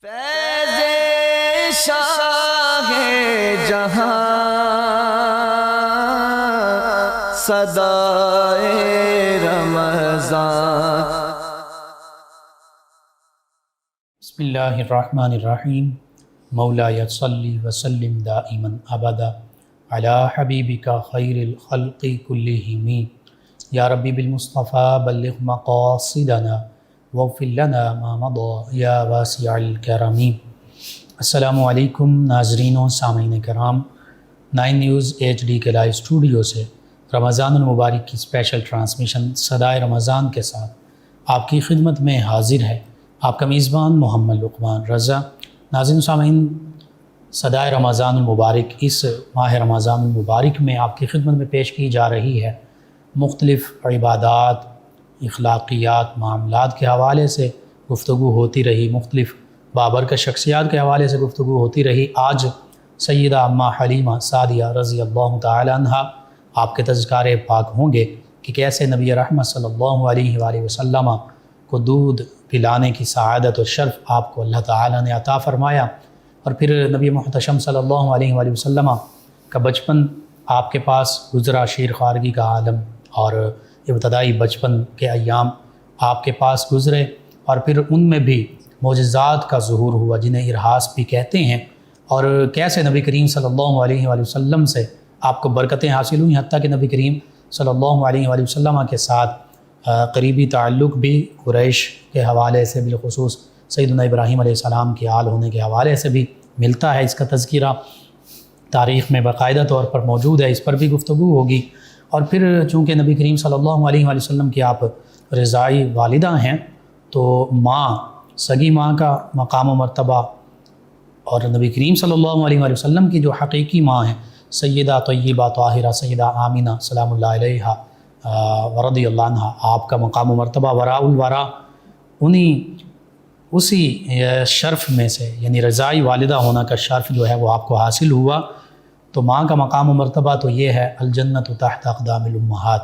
فیض شاہ جہاں صدائے رمضان۔ بسم اللہ الرحمن الرحیم۔ مولاي صلی وسلم دائما ابدا علی حبیبک خیر الخلق کلہم، یا ربی بالمصطفیٰ بلغ مقاصدنا واغفر لنا ما مضى یا واسع الکرم۔ السلام علیکم ناظرین و سامعین کرام، 9 نیوز HD کے لائیو اسٹوڈیو سے رمضان المبارک کی اسپیشل ٹرانسمیشن صدائے رمضان کے ساتھ آپ کی خدمت میں حاضر ہے آپ کا میزبان محمد لقمان رضا۔ ناظرین و سامعین، صدائے رمضان المبارک اس ماہ رمضان المبارک میں آپ کی خدمت میں پیش کی جا رہی ہے مختلف عبادات، اخلاقیات، معاملات کے حوالے سے گفتگو ہوتی رہی، مختلف بابرکت شخصیات کے حوالے سے گفتگو ہوتی رہی۔ آج سیدہ اماں حلیمہ سعدیہ رضی اللہ تعالی عنہا آپ کے تذکار پاک ہوں گے کہ کیسے نبی رحمت صلی اللہ علیہ وآلہ وسلم کو دودھ پلانے کی سعادت اور شرف آپ کو اللہ تعالیٰ نے عطا فرمایا، اور پھر نبی محتشم صلی اللہ علیہ وآلہ وسلم کا بچپن آپ کے پاس گزرا، شیر خارگی کا عالم اور ابتدائی بچپن کے ایام آپ کے پاس گزرے، اور پھر ان میں بھی معجزات کا ظہور ہوا جنہیں ارہاس بھی کہتے ہیں، اور کیسے نبی کریم صلی اللہ علیہ وآلہ وسلم سے آپ کو برکتیں حاصل ہوئیں، حتیٰ کہ نبی کریم صلی اللہ علیہ وآلہ وسلم کے ساتھ قریبی تعلق بھی قریش کے حوالے سے، بالخصوص سیدنا ابراہیم علیہ السلام کے آل ہونے کے حوالے سے بھی ملتا ہے۔ اس کا تذکرہ تاریخ میں باقاعدہ طور پر موجود ہے، اس پر بھی گفتگو ہوگی۔ اور پھر چونکہ نبی کریم صلی اللہ علیہ وآلہ وسلم کی آپ رضائی والدہ ہیں، تو ماں، سگی ماں کا مقام و مرتبہ، اور نبی کریم صلی اللہ علیہ وآلہ وسلم کی جو حقیقی ماں ہیں سیدہ طیبہ طاہرہ سیدہ آمینہ سلام اللہ علیہا ورضی اللہ عنہ، آپ کا مقام و مرتبہ وراء الورا اسی شرف میں سے، یعنی رضائی والدہ ہونا کا شرف جو ہے وہ آپ کو حاصل ہوا۔ تو ماں کا مقام و مرتبہ تو یہ ہے الجنت تحت اقدام الامہات۔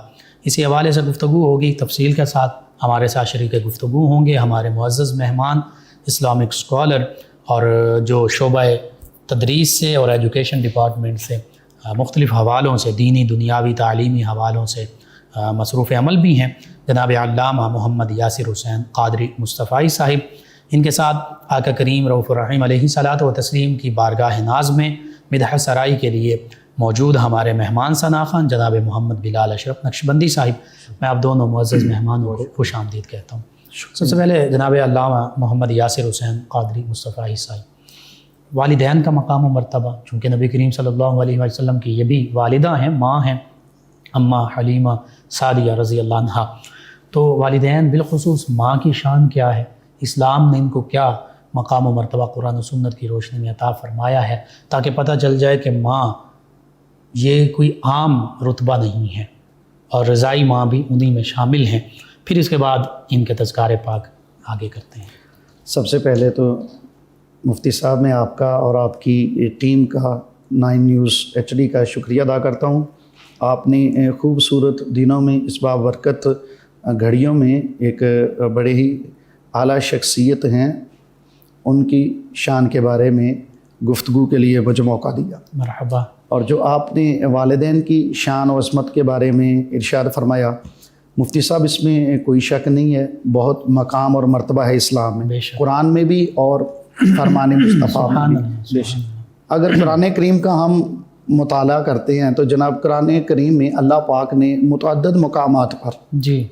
اسی حوالے سے گفتگو ہوگی تفصیل کے ساتھ، ہمارے ساتھ شریک گفتگو ہوں گے ہمارے معزز مہمان، اسلامک اسکالر اور جو شعبہ تدریس سے اور ایجوکیشن ڈپارٹمنٹ سے مختلف حوالوں سے، دینی دنیاوی تعلیمی حوالوں سے مصروف عمل بھی ہیں، جناب علامہ محمد یاسر حسین قادری مصطفی صاحب۔ ان کے ساتھ آقا کریم رؤوف الرحیم علیہ الصلاۃ والتسلیم کی بارگاہ ناز میں مدح سرائی کے لیے موجود ہمارے مہمان ثناخوان جناب محمد بلال اشرف نقشبندی صاحب۔ میں آپ دونوں معزز مہمانوں کو خوش آمدید کہتا ہوں۔ سب سے پہلے جناب علامہ محمد یاسر حسین قادری مصطفی صاحب، والدین کا مقام و مرتبہ، چونکہ نبی کریم صلی اللہ علیہ وسلم کی یہ بھی والدہ ہیں، ماں ہیں اماں حلیمہ سعدیہ رضی اللہ عنہا، تو والدین بالخصوص ماں کی شان کیا ہے، اسلام نے ان کو کیا مقام و مرتبہ قرآن و سنت کی روشنی میں عطا فرمایا ہے، تاکہ پتہ چل جائے کہ ماں یہ کوئی عام رتبہ نہیں ہے، اور رضائی ماں بھی انہی میں شامل ہیں۔ پھر اس کے بعد ان کے تذکار پاک آگے کرتے ہیں۔ سب سے پہلے تو مفتی صاحب میں آپ کا اور آپ کی ٹیم کا 9 نیوز HD کا شکریہ ادا کرتا ہوں۔ آپ نے خوبصورت دنوں میں اس بابرکت گھڑیوں میں ایک بڑے ہی اعلیٰ شخصیت ہیں، ان کی شان کے بارے میں گفتگو کے لیے مجھے موقع دیا۔ مرحبا۔ اور جو آپ نے والدین کی شان و عظمت کے بارے میں ارشاد فرمایا، مفتی صاحب اس میں کوئی شک نہیں ہے، بہت مقام اور مرتبہ ہے اسلام میں، قرآن میں بھی اور فرمان مصطفیٰ میں بھی۔ اگر قرآن کریم کا ہم مطالعہ کرتے ہیں تو جناب قرآن کریم میں اللہ پاک نے متعدد مقامات پر جی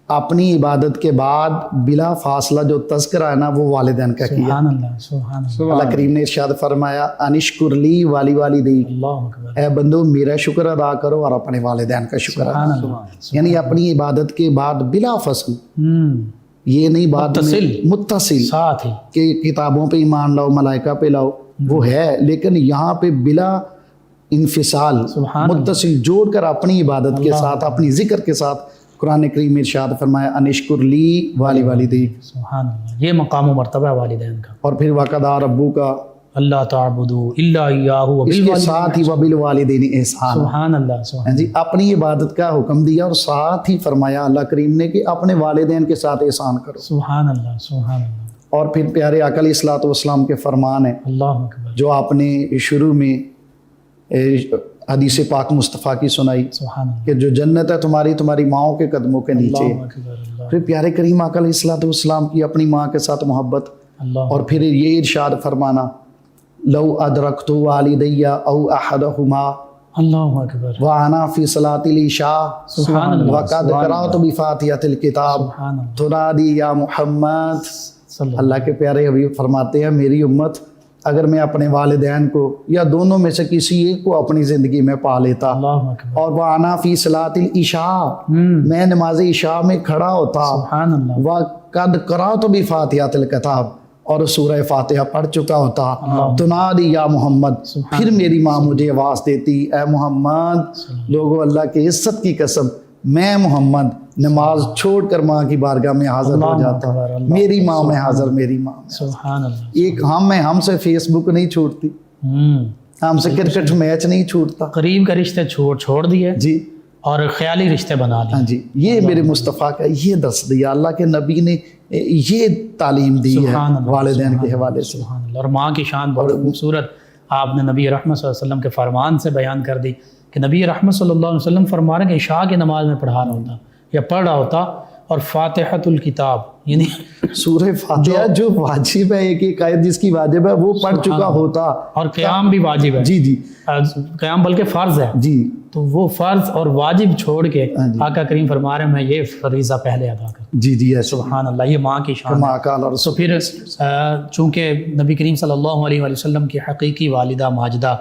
اپنی عبادت کے بعد بلا فاصلہ جو تذکرہ ہے نا وہ والدین کا کیا۔ سبحان اللہ، سبحان اللہ، اللہ کریم نے ارشاد فرمایا انشکر لی والی والدی، اللہ اکبر، اے بندو میرا شکر ادا کرو اور اپنے والدین کا شکر ادا سبحان کرو، اللہ، یعنی اپنی عبادت کے بعد بلا فصل، یہ نہیں بات متصل ساتھ ہی کہ کتابوں پہ ایمان لاؤ، ملائکہ پہ لاؤ، وہ ہے، لیکن یہاں پہ بلا انفصال متصل جوڑ کر اپنی عبادت کے ساتھ، اپنی ذکر کے ساتھ قرآن کریم میں ارشاد فرمایا انشکر لی والی والدی۔ سبحان اللہ، یہ مقام و مرتبہ ہے والدین کا۔ اور پھر وقضیٰ ربک اللہ تعبدوا الا ایاہ اس کے ساتھ ہی وبالوالدین احسان۔ سبحان اللہ، سبحان جی اپنی عبادت کا حکم دیا اور ساتھ ہی فرمایا اللہ کریم نے کہ اپنے والدین کے ساتھ احسان کرو۔ سبحان اللہ، سبحان اللہ۔ اور پھر پیارے آقا علیہ الصلوۃ والسلام کے فرمان ہیں اللہ اکبر، جو آپ نے شروع میں حدیث پاک مصطفیٰ کی سنائی سبحان اللہ، کہ جو جنت ہے تمہاری ماؤں کے قدموں کے نیچے اللہ اکبر، اللہ پھر پیارے کریم آقا علیہ الصلوۃ والسلام کی اپنی ماں کے ساتھ محبت، اللہ اور پھر یہ ارشاد فرمانا لو ادرکت والدی او احدہما اللہ اکبر، وانا فی صلاۃ العشاء سبحان اللہ، وقد قرأت بفاتحۃ الکتاب سبحان اللہ، تنادی یا محمد۔ صلی اللہ، اللہ کے پیارے حبیب فرماتے ہیں میری امت اگر میں اپنے والدین کو یا دونوں میں سے کسی ایک کو اپنی زندگی میں پا لیتا اللہ اکبر، اور وانا فی صلاۃ العشاء میں نماز عشاء میں کھڑا ہوتا سبحان اللہ، وقد قرأت بفاتحۃ الکتاب اور سورہ فاتحہ پڑھ چکا ہوتا تنادی یا محمد، پھر میری ماں مجھے آواز دیتی اے محمد۔ لوگوں اللہ کے عزت کی قسم میں محمد نماز چھوڑ کر ماں کی بارگاہ میں حاضر ہو جاتا اکبر، اللہ، میری ماں میں حاضر، میری ماں میں۔ سبحان اللہ، ایک ہم سے فیس بک نہیں چھوڑتی، ہم سے کرکٹ میچ نہیں چھوڑتا قریب کا رشتے چھوڑ دیے جی اور خیالی رشتے بنا لیے، ہاں جی، یہ میرے مصطفیٰ کا یہ درس دیا، اللہ کے نبی نے یہ تعلیم دی ہے سبحان اللہ، والدین کے حوالے سے۔ سبحان اللہ، اور ماں کی شان بہت خوبصورت آپ نے نبی رحمت صلی اللہ علیہ وسلم کے فرمان سے بیان کر دی کہ نبی رحمت صلی اللہ علیہ وسلم فرما رہے ہیں کہ عشاء کی نماز میں پڑھا رہا ہوتا یا پڑھ رہا ہوتا اور فاتحۃ الکتاب یعنی سورہ فاتحہ جو واجب ہے، ایک آیت جس کی واجب ہے وہ پڑھ چکا ہوتا، اور قیام بھی واجب ہے، جی جی قیام بلکہ فرض ہے، جی تو وہ فرض اور واجب چھوڑ کے آقا کریم فرما رہے ہیں میں یہ فریضہ پہلے ادا کروں۔ جی جی ایسا سبحان اللہ، یہ ماں کی شان ہے۔ ماں کا اور تو پھر چونکہ نبی کریم صلی اللہ علیہ وآلہ وسلم کی حقیقی والدہ ماجدہ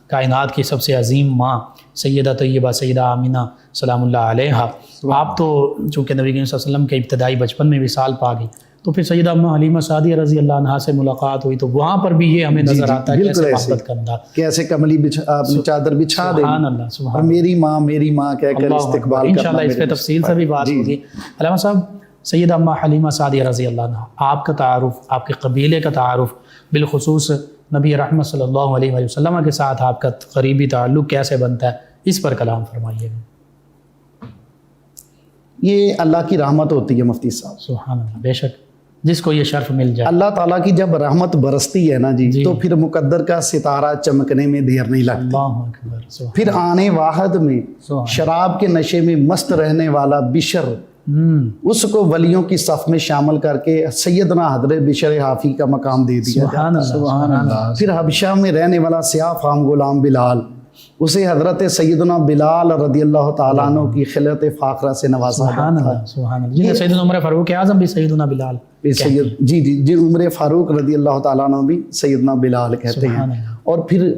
کائنات کی سب سے عظیم ماں سیدہ طیبہ سیدہ آمینہ سلام اللہ علیہا، آپ تو چونکہ نبی کریم صلی اللہ علیہ وسلم کے ابتدائی بچپن میں وصال پا گئی، تو پھر سیدہ اماں حلیمہ سعدیہ رضی اللہ عنہا سے ملاقات ہوئی، تو وہاں پر بھی یہ ہمیں نظر آتا ہے کیسے محبت کا انداز، کیسے کملی چادر بچھا دے سبحان اللہ، سبحان اور میری ماں کہہ کر استقبال کرنا۔ انشاءاللہ اس پہ تفصیل سے بھی بات ہوگی۔ علامہ صاحب، سیدہ اماں حلیمہ سعدیہ رضی اللہ عنہا، آپ کا تعارف، آپ کے قبیلے کا تعارف، بالخصوص نبی رحمت صلی اللہ علیہ وآلہ وسلم کے ساتھ آپ کا قریبی تعلق کیسے بنتا ہے، اس پر کلام فرمائیے گا۔ یہ اللہ کی رحمت ہوتی ہے مفتی صاحب، سبحان اللہ، بے شک جس کو یہ شرف مل جائے، اللہ تعالیٰ کی جب رحمت برستی ہے نا جی تو پھر مقدر کا ستارہ چمکنے میں دیر نہیں لگتی۔ اللہ اکبر، سبحان پھر آنے واحد میں شراب کے نشے میں مست رہنے والا بشر، اس کو ولیوں کی صف میں شامل کر کے سیدنا حضرت بشر حافی کا مقام دے دیا سبحان اللہ، سبحان اللہ، پھر حبشہ میں رہنے والا سیاہ فام غلام بلال، اسے حضرت سیدنا بلال رضی اللہ تعالیٰ عنہ کی خلعت فاخرہ سے نوازا سبحان اللہ، سبحان اللہ، جنہیں سیدنا عمر فاروق اعظم بھی سیدنا بلال، جی عمر فاروق رضی اللہ تعالیٰ عنہ بھی سیدنا بلال کہتے ہیں۔ اور پھر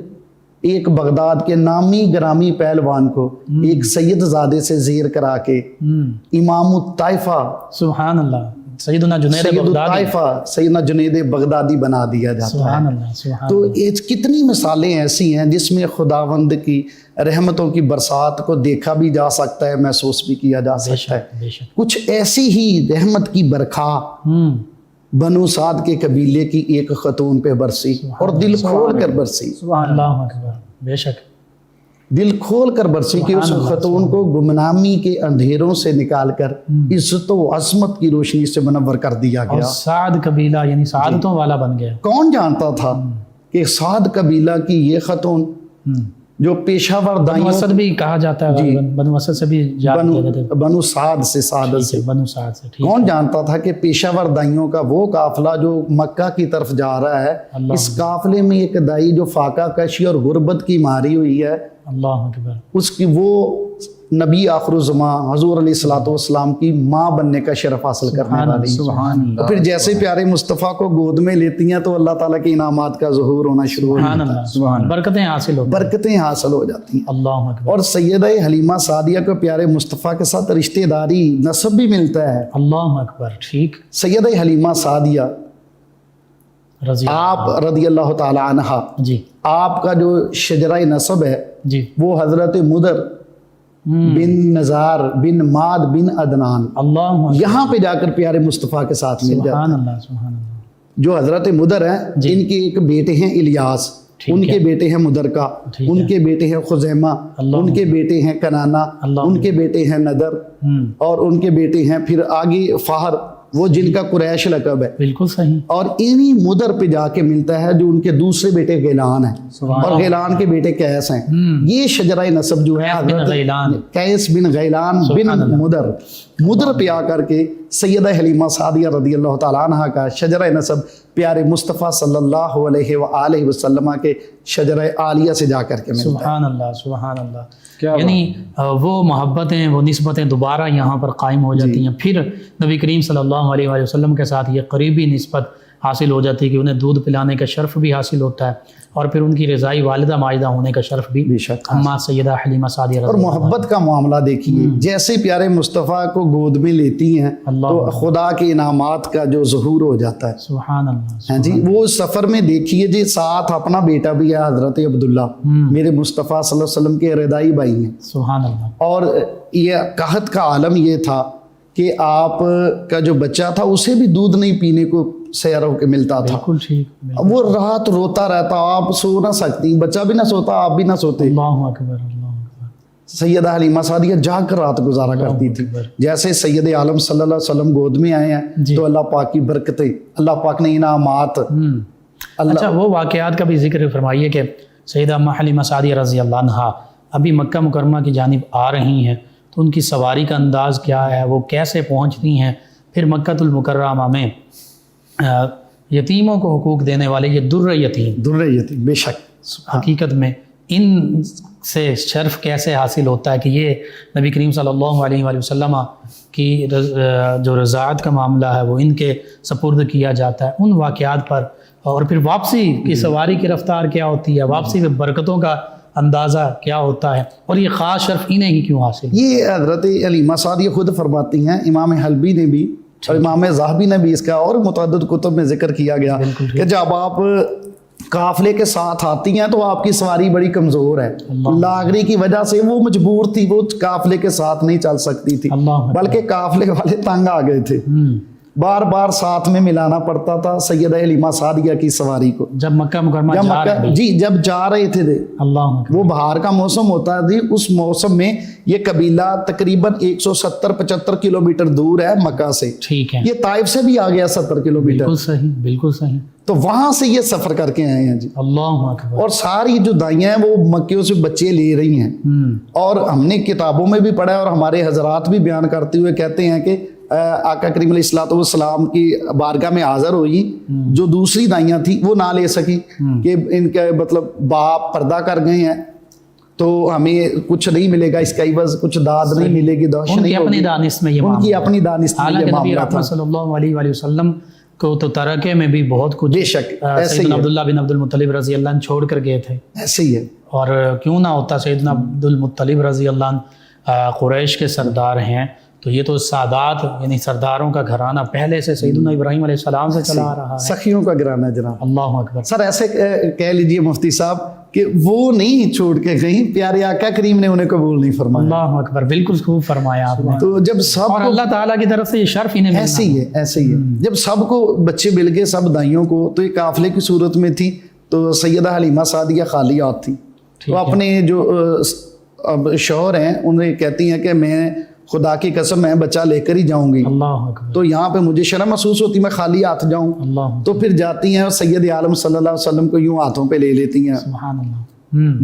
ایک بغداد کے نامی گرامی پہلوان کو ایک سید زادے سے زیر کرا کے امام الطائفہ، سبحان اللہ، سیدنا جنید بغدادی، سیدنا جنید بغدادی بنا دیا جاتا ہے۔ سبحان اللہ، سبحان تو کتنی مثالیں ایسی ہیں جس میں خداوند کی رحمتوں کی برسات کو دیکھا بھی جا سکتا ہے، محسوس بھی کیا جا سکتا ہے۔ بے شک، کچھ ایسی ہی رحمت کی برکھا بنو سعد کے قبیلے کی ایک خاتون پہ برسی اور دل کھول کر برسی، اللہ اکبر، بے شک، دل کھول کر برسی کہ اس خاتون کو گمنامی کے اندھیروں سے نکال کر عزت و عظمت کی روشنی سے منور کر دیا اور گیا۔ سعد قبیلہ یعنی سعادتوں والا بن گیا۔ کون جانتا تھا کہ سعد قبیلہ کی یہ خاتون جو پیشہ ور بنو دائیوں، اسد بھی کہا جاتا ہے، بنو اسد سے بھی بنو سعد سے سعد سے، بنو سعد سے، ٹھیک، کون جانتا تھا کہ پیشہ ور دائیوں کا وہ قافلہ جو مکہ کی طرف جا رہا ہے، اس قافلے میں ایک دائی جو فاقہ کشی اور غربت کی ماری ہوئی ہے، اللہ اکبر، اس کی وہ نبی آخر الزمان حضور علیہ الصلوۃ والسلام کی ماں بننے کا شرف حاصل کرنے والی، سبحان اللہ، پھر جیسے پیارے مصطفیٰ کو گود میں لیتی ہیں تو اللہ تعالیٰ کے انعامات کا ظہور ہونا شروع ہو سبحان جاتا ہے، اللہ، سبحان اللہ، برکتیں حاصل ہوتی ہیں، برکتیں حاصل ہو جاتی ہیں۔ اللہ اکبر، اور سیدہ حلیمہ سعدیہ کو پیارے مصطفیٰ کے ساتھ رشتہ داری نسب بھی ملتا ہے۔ اللہ اکبر، ٹھیک، سیدہ حلیمہ سعدیہ رضی آپ رضی اللہ تعالی عنہا، جی آپ کا جو شجرہ نسب ہے جی، وہ حضرت مدر بن نزار بن ماد بن عدنان، اللہ اکبر، یہاں پہ جا کر پیارے مصطفیٰ کے ساتھ مل جاتا سبحان ہے۔ اللہ، سبحان اللہ، جو حضرت مدر ہیں ان کے ایک بیٹے ہیں الیاس، ان کے بیٹے ہیں مدرکہ، ان کے بیٹے ہیں خزیمہ، ان کے بیٹے ہیں کنانہ، ان کے بیٹے ہیں ندر، اور ان کے بیٹے ہیں پھر آگے فہر، وہ جن کا قریش لقب ہے، بالکل صحیح. اور انہی مدر پہ جا کے ملتا ہے جو ان کے دوسرے بیٹے غیلان ہیں، اور غیلان کے بیٹے قیس ہیں. یہ شجرہ نسب جو ہے قیس بن غیلان بن مدر پہ آ کر کے سیدہ حلیمہ سعدیہ رضی اللہ تعالیٰ عنہ کا شجرہ نسب پیارے مصطفیٰ صلی اللہ علیہ وآلہ وسلم کے شجرہ عالیہ سے جا کر کے ملتا ہے. سبحان اللہ سبحان اللہ. یعنی وہ محبتیں، وہ نسبتیں دوبارہ یہاں پر قائم ہو جاتی ہیں. پھر نبی کریم صلی اللہ علیہ وآلہ وسلم کے ساتھ یہ قریبی نسبت حاصل ہو جاتی ہے کہ انہیں دودھ پلانے کا شرف بھی حاصل ہوتا ہے، اور پھر ان کی رضائی والدہ ماجدہ ہونے کا شرف بھی بے شک. اماں سیدہ حلیمہ سعدیہ رضی اور اللہ عنہا. محبت کا معاملہ دیکھیے، جیسے پیارے مصطفیٰ کو گود میں لیتی ہیں تو خدا کے انعامات کا جو ظہور ہو جاتا ہے. سبحان اللہ. ہاں جی، وہ سفر میں دیکھیے جی، ساتھ اپنا بیٹا بھی ہے حضرت عبداللہ، میرے مصطفیٰ صلی اللہ علیہ وسلم کے رضائی بھائی ہیں. سبحان اللہ. اور یہ قحط کا عالم یہ تھا کہ آپ کا جو بچہ تھا اسے بھی دودھ نہیں پینے کو سیاروں کے ملتا تھا. بالکل ٹھیک. وہ رات روتا رہتا، آپ سو نہ سکتی، بچہ بھی نہ سوتا، آپ بھی نہ سوتے. اللہ اکبر اللہ اکبر. سیدہ حلیمہ سعدیہ جاگ کر رات گزارا کرتی تھی. جیسے سید عالم صلی اللہ علیہ وسلم گود میں آئے ہیں تو اللہ پاک کی برکتیں، اللہ پاک نے انعامات. اچھا، وہ واقعات کا بھی ذکر فرمائیے کہ سیدہ اماں حلیمہ سعدیہ رضی اللہ عنہا ابھی مکہ مکرمہ کی جانب آ رہی ہیں، تو ان کی سواری کا انداز کیا ہے، وہ کیسے پہنچتی ہیں. پھر مکہ المکرمہ میں یتیموں کو حقوق دینے والے یہ در یتیم، بے شک حقیقت میں ان سے شرف کیسے حاصل ہوتا ہے کہ یہ نبی کریم صلی اللہ علیہ وآلہ وسلم کی جو رضاعت کا معاملہ ہے وہ ان کے سپرد کیا جاتا ہے. ان واقعات پر، اور پھر واپسی کی سواری کی رفتار کیا ہوتی ہے، واپسی میں برکتوں کا اندازہ کیا ہوتا ہے، اور یہ خاص شرف انہیں ہی کیوں حاصل. یہ حضرت حلیمہ سعدیہ خود فرماتی ہیں، امام حلبی نے بھی اور امام ذہبی نے بھی اس کا اور متعدد کتب میں ذکر کیا گیا کہ جب آپ قافلے کے ساتھ آتی ہیں تو آپ کی سواری بڑی کمزور ہے، لاغری کی وجہ سے وہ مجبور تھی، وہ قافلے کے ساتھ نہیں چل سکتی تھی، بلکہ قافلے والے تنگ آ گئے تھے، بار بار ساتھ میں ملانا پڑتا تھا سیدہ حلیمہ سعدیہ کی سواری کو. جب مکہ مکرمہ جب جا رہے تھے وہ بہار کا موسم ہوتا ہے، اس موسم میں یہ قبیلہ تقریباً 170-75 کلومیٹر دور ہے مکہ سے. ٹھیک ہے. یہ طائف سے بھی آ گیا 70 کلومیٹر. بالکل صحیح بالکل صحیح. تو وہاں سے یہ سفر کر کے آئے ہیں جی. اللہ اکبر. اور ساری جو دائیاں ہیں وہ مکیوں سے بچے لے رہی ہیں، اور ہم نے کتابوں میں بھی پڑھا ہے اور ہمارے حضرات بھی بیان کرتے ہوئے کہتے ہیں کہ آقا کریم علیہ الصلوۃ والسلام کی بارگاہ میں حاضر ہوئی، جو دوسری دائیاں تھیں وہ نہ لے سکی کہ ان کے مطلب باپ پردہ کر گئے ہیں تو ہمیں کچھ نہیں ملے گا، اس کا عوض کچھ داد نہیں ملے گی، دوش نہیں ہوگی. اپنی دانست میں یہ ان کی اپنی دانست میں یہ معاملہ تھا. صلی اللہ علیہ وآلہ وسلم کو تو ترکے میں بھی بہت کچھ، بے شک سیدنا عبداللہ بن عبد المطلب رضی اللہ عنہ چھوڑ کر گئے تھے. ایسے ہی ہے. اور کیوں نہ ہوتا، سیدنا عبد المطلب رضی اللہ عنہ قریش کے سردار ہیں، تو یہ تو سادات یعنی سرداروں کا گھرانہ پہلے سے سیدنا ابراہیم علیہ السلام سے چلا آ رہا ہے، سخیوں کا گھرانہ جناب. اللہ اکبر. سر ایسے کہہ لیجئے مفتی صاحب کہ وہ نہیں چھوڑ کے گئیں، پیارے آقا کریم نے انہیں قبول نہیں فرمایا. اللہ اکبر. بالکل خوب فرمایا آپ نے. تو جب سب اور اللہ تعالیٰ کی طرف سے یہ شرف انہیں ایسے ہی ہے، ایسے ہی ہے. جب سب کو بچے مل گئے، سب دائیوں کو، تو یہ قافلے کی صورت میں تھی، تو سیدہ حلیمہ سعدیہ خالیات تھی. تو اپنے جو شوہر ہیں انہیں کہتی ہیں کہ میں خدا کی قسم میں بچہ لے کر ہی جاؤں گی. اللہ اکبر. تو یہاں پہ مجھے شرم محسوس ہوتی میں خالی ہاتھ جاؤں. اللہ. تو پھر جاتی ہیں اور سید عالم صلی اللہ علیہ وسلم کو یوں ہاتھوں پہ لے لیتی ہیں. سبحان اللہ.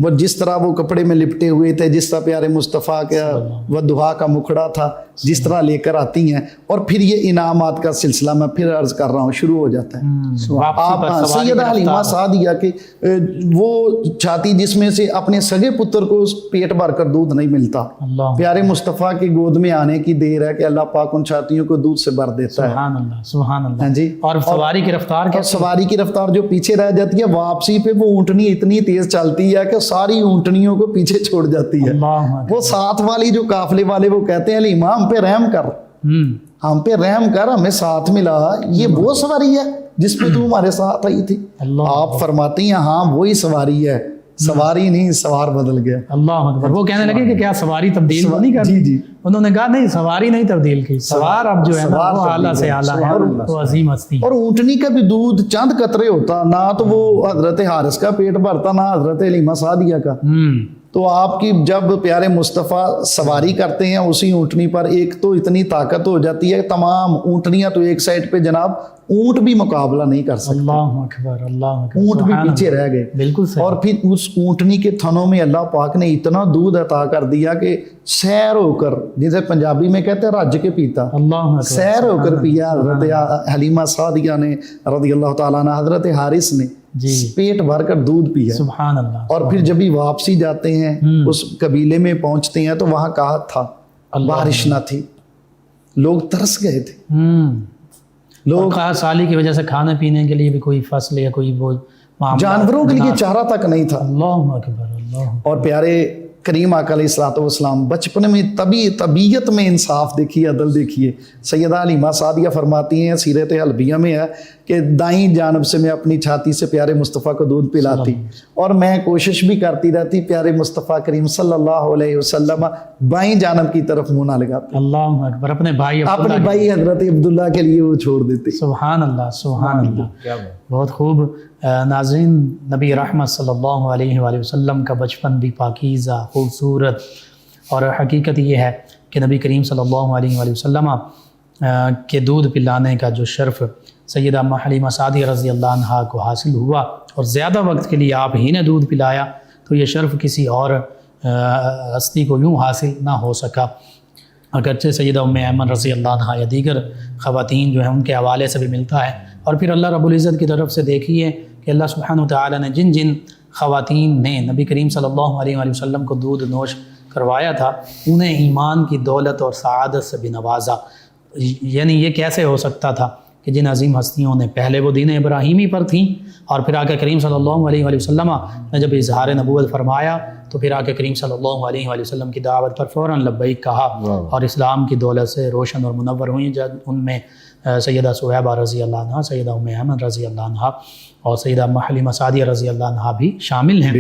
وہ جس طرح وہ کپڑے میں لپٹے ہوئے تھے، جس طرح پیارے مصطفیٰ کا وہ دعا کا مکھڑا تھا، جس طرح لے کر آتی ہیں، اور پھر یہ انعامات کا سلسلہ میں پھر عرض کر رہا ہوں شروع ہو جاتا ہے. آپ سیدہ حلیمہ سعدیہ کہ وہ چھاتی جس میں سے اپنے سگے پتر کو پیٹ بھر کر دودھ نہیں ملتا، پیارے مصطفیٰ کی گود میں آنے کی دیر ہے کہ اللہ پاک ان چھاتیوں کو دودھ سے بھر دیتا ہے. سبحان اللہ سبحان اللہ. ہاں جی. اور سواری کی رفتار کیا؟ سواری کی رفتار جو پیچھے رہ جاتی ہے، واپسی پہ وہ اونٹنی اتنی تیز چلتی ہے کہ ساری اونٹنیوں کو پیچھے چھوڑ جاتی ہے. وہ ساتھ والی جو قافلے والے وہ کہتے ہیں علیمہ ہم پہ رحم کر، ہم پہ رحم کر، ہمیں ساتھ ملا، یہ وہ سواری ہے جس پہ تو ہمارے ساتھ آئی تھی. آپ فرماتی ہیں ہاں وہی سواری ہے، سواری نہیں سوار بدل گیا. اللہ اکبر. وہ کہنے لگے کہ کیا سواری تبدیل نہیں کر؟ جی جی. انہوں نے کہا نہیں، سواری نہیں تبدیل کی، سوار اب جو ہے نا وہ اعلیٰ سے اعلیٰ ہے، وہ عظیم ہستی. اور اونٹنی کا بھی دودھ چند قطرے ہوتا، نہ تو وہ حضرت حارث کا پیٹ بھرتا، نہ حضرت حلیمہ سعدیہ کا. تو آپ کی جب پیارے مصطفیٰ سواری کرتے ہیں اسی اونٹنی پر، ایک تو اتنی طاقت ہو جاتی ہے تمام اونٹنیاں تو ایک سائڈ پہ جناب، اونٹ بھی مقابلہ نہیں کر سکتے، اللہ اکبر، اللہ اکبر، اونٹ بھی سبحان پیچھے اللہ۔ رہ گئے۔ بالکل صحیح۔ اور پھر اس اونٹنی کے تھنوں میں اللہ پاک نے اتنا دودھ عطا کر دیا کہ سیر ہو کر، جسے پنجابی میں کہتے ہیں رج کے پیتا، اللہ اکبر، سیر ہو کر پیا حضرت حلیمہ سعدیہ نے رضی اللہ تعالیٰ عنہ، حضرت حارث نے جی، پیٹ بھر کر دودھ پیا۔ سبحان اللہ۔ اور پھر جب بھی واپسی جاتے ہیں اس قبیلے میں پہنچتے ہیں تو وہاں کہا تھا بارش نہ تھی، لوگ ترس گئے تھے، لوگ سالی کی وجہ سے کھانے پینے کے لیے بھی کوئی فصل یا کوئی وہ جانوروں کے لیے چارہ تک نہیں تھا۔ اللہ اکبر، اللہ۔ اور پیارے کریم آقا علیہ الصلوۃ والسلام بچپن میں طبیعت میں انصاف دیکھیے، عدل دیکھیے۔ سیدہ حلیمہ سعدیہ فرماتی ہیں، سیرت حلبیہ میں ہے کہ دائیں جانب سے میں اپنی چھاتی سے پیارے مصطفیٰ کو دودھ پلاتی اور میں کوشش بھی کرتی رہتی پیارے مصطفیٰ کریم صلی اللہ علیہ وسلم بائیں جانب کی طرف منہ نہ لگاتے، اللہ اکبر، اپنے بھائی اپنے بھائی حضرت عبداللہ کے لیے وہ چھوڑ دیتے۔ سبحان اللہ، سبحان اللہ، بہت خوب۔ ناظرین، نبی رحمت صلی اللہ علیہ وآلہ وسلم کا بچپن بھی پاکیزہ، خوبصورت، اور حقیقت یہ ہے کہ نبی کریم صلی اللہ علیہ وآلہ وسلم کے دودھ پلانے کا جو شرف سیدہ اماں حلیمہ سعدیہ رضی اللہ عنہا کو حاصل ہوا اور زیادہ وقت کے لیے آپ ہی نے دودھ پلایا، تو یہ شرف کسی اور ہستی کو یوں حاصل نہ ہو سکا۔ اگرچہ سیدہ ام ایمن رضی اللہ عنہا یا دیگر خواتین جو ہیں ان کے حوالے سے بھی ملتا ہے، اور پھر اللہ رب العزت کی طرف سے دیکھیے کہ اللہ سبحانہ وتعالی نے جن جن خواتین نے نبی کریم صلی اللہ علیہ وآلہ وسلم کو دودھ نوش کروایا تھا، انہیں ایمان کی دولت اور سعادت سے بھی نوازا۔ یعنی یہ کیسے ہو سکتا تھا کہ جن عظیم ہستیوں نے پہلے وہ دین ابراہیمی پر تھیں، اور پھر آقا کریم صلی اللہ علیہ وآلہ وسلم نے جب اظہار نبوت فرمایا تو پھر آقا کریم صلی اللہ علیہ وآلہ وسلم کی دعوت پر فوراً لبیک کہا اور اسلام کی دولت سے روشن اور منور ہوئیں، جب ان میں سیدہ صہیبہ رضی اللہ عنہا، سیدہ ام ایمن رضی اللہ عنہا اور سیدہ اماں حلیمہ سعدیہ رضی اللہ عنہا بھی شامل ہیں۔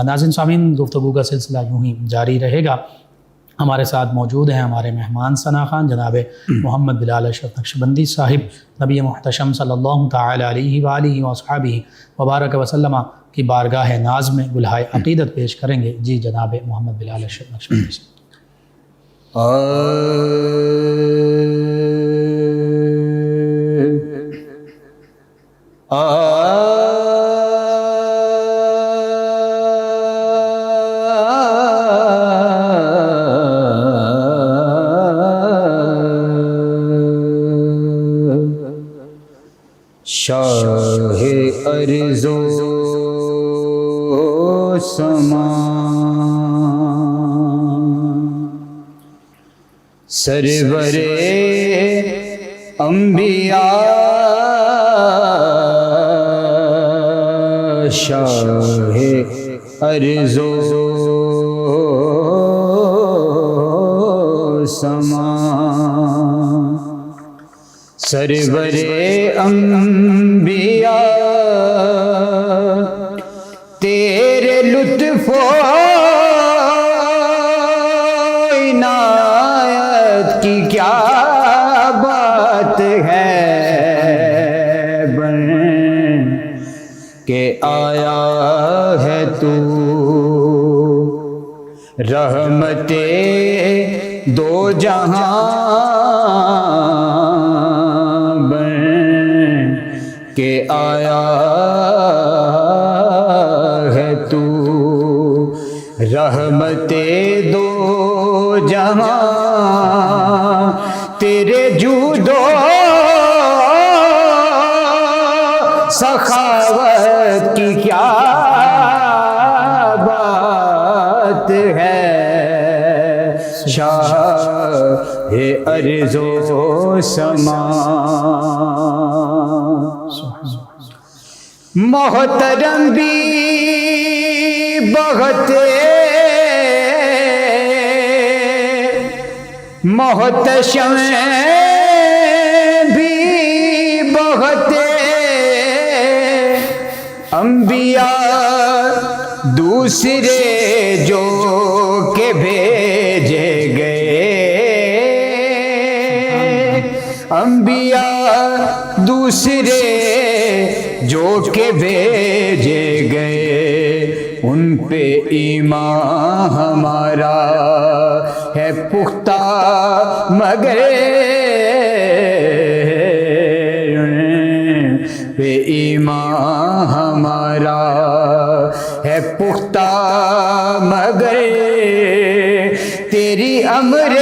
ناظرین سامعین، گفتگو کا سلسلہ یوں ہی جاری رہے گا۔ ہمارے ساتھ موجود ہیں ہمارے مہمان ثنا خان جناب محمد بلال اشرف نقشبندی صاحب، نبی محتشم صلی اللہ تعالی علیہ وآلہ وصحبہ وبارک وسلم کی بارگاہ ناز میں گلہائے عقیدت پیش کریں گے۔ جی جناب محمد بلال اشرف نقشبندی صاحب۔ شاہ ارض و سما سرور انبیاء، شاہ ارض و سما سرور انبیاء، تیرے لطف و عنایت کی کیا بات ہے، بن کے آیا ہے تو رحمت دو جہاں، کہ آیا ہے تو رحمت دو جہاں، تیرے جود و سخاوت کی کیا بات ہے، شاہ ارض و سما، محترم بھی بہت محتشم بھی بہت، انبیاء دوسرے جو کہ بھیجے گئے، انبیاء دوسرے جو کہ بھیجے گئے، ان ان پہ ایمان ہمارا ہے پختہ مگر ان پہ ایمان ہمارا ہے پختہ مگر تیری امر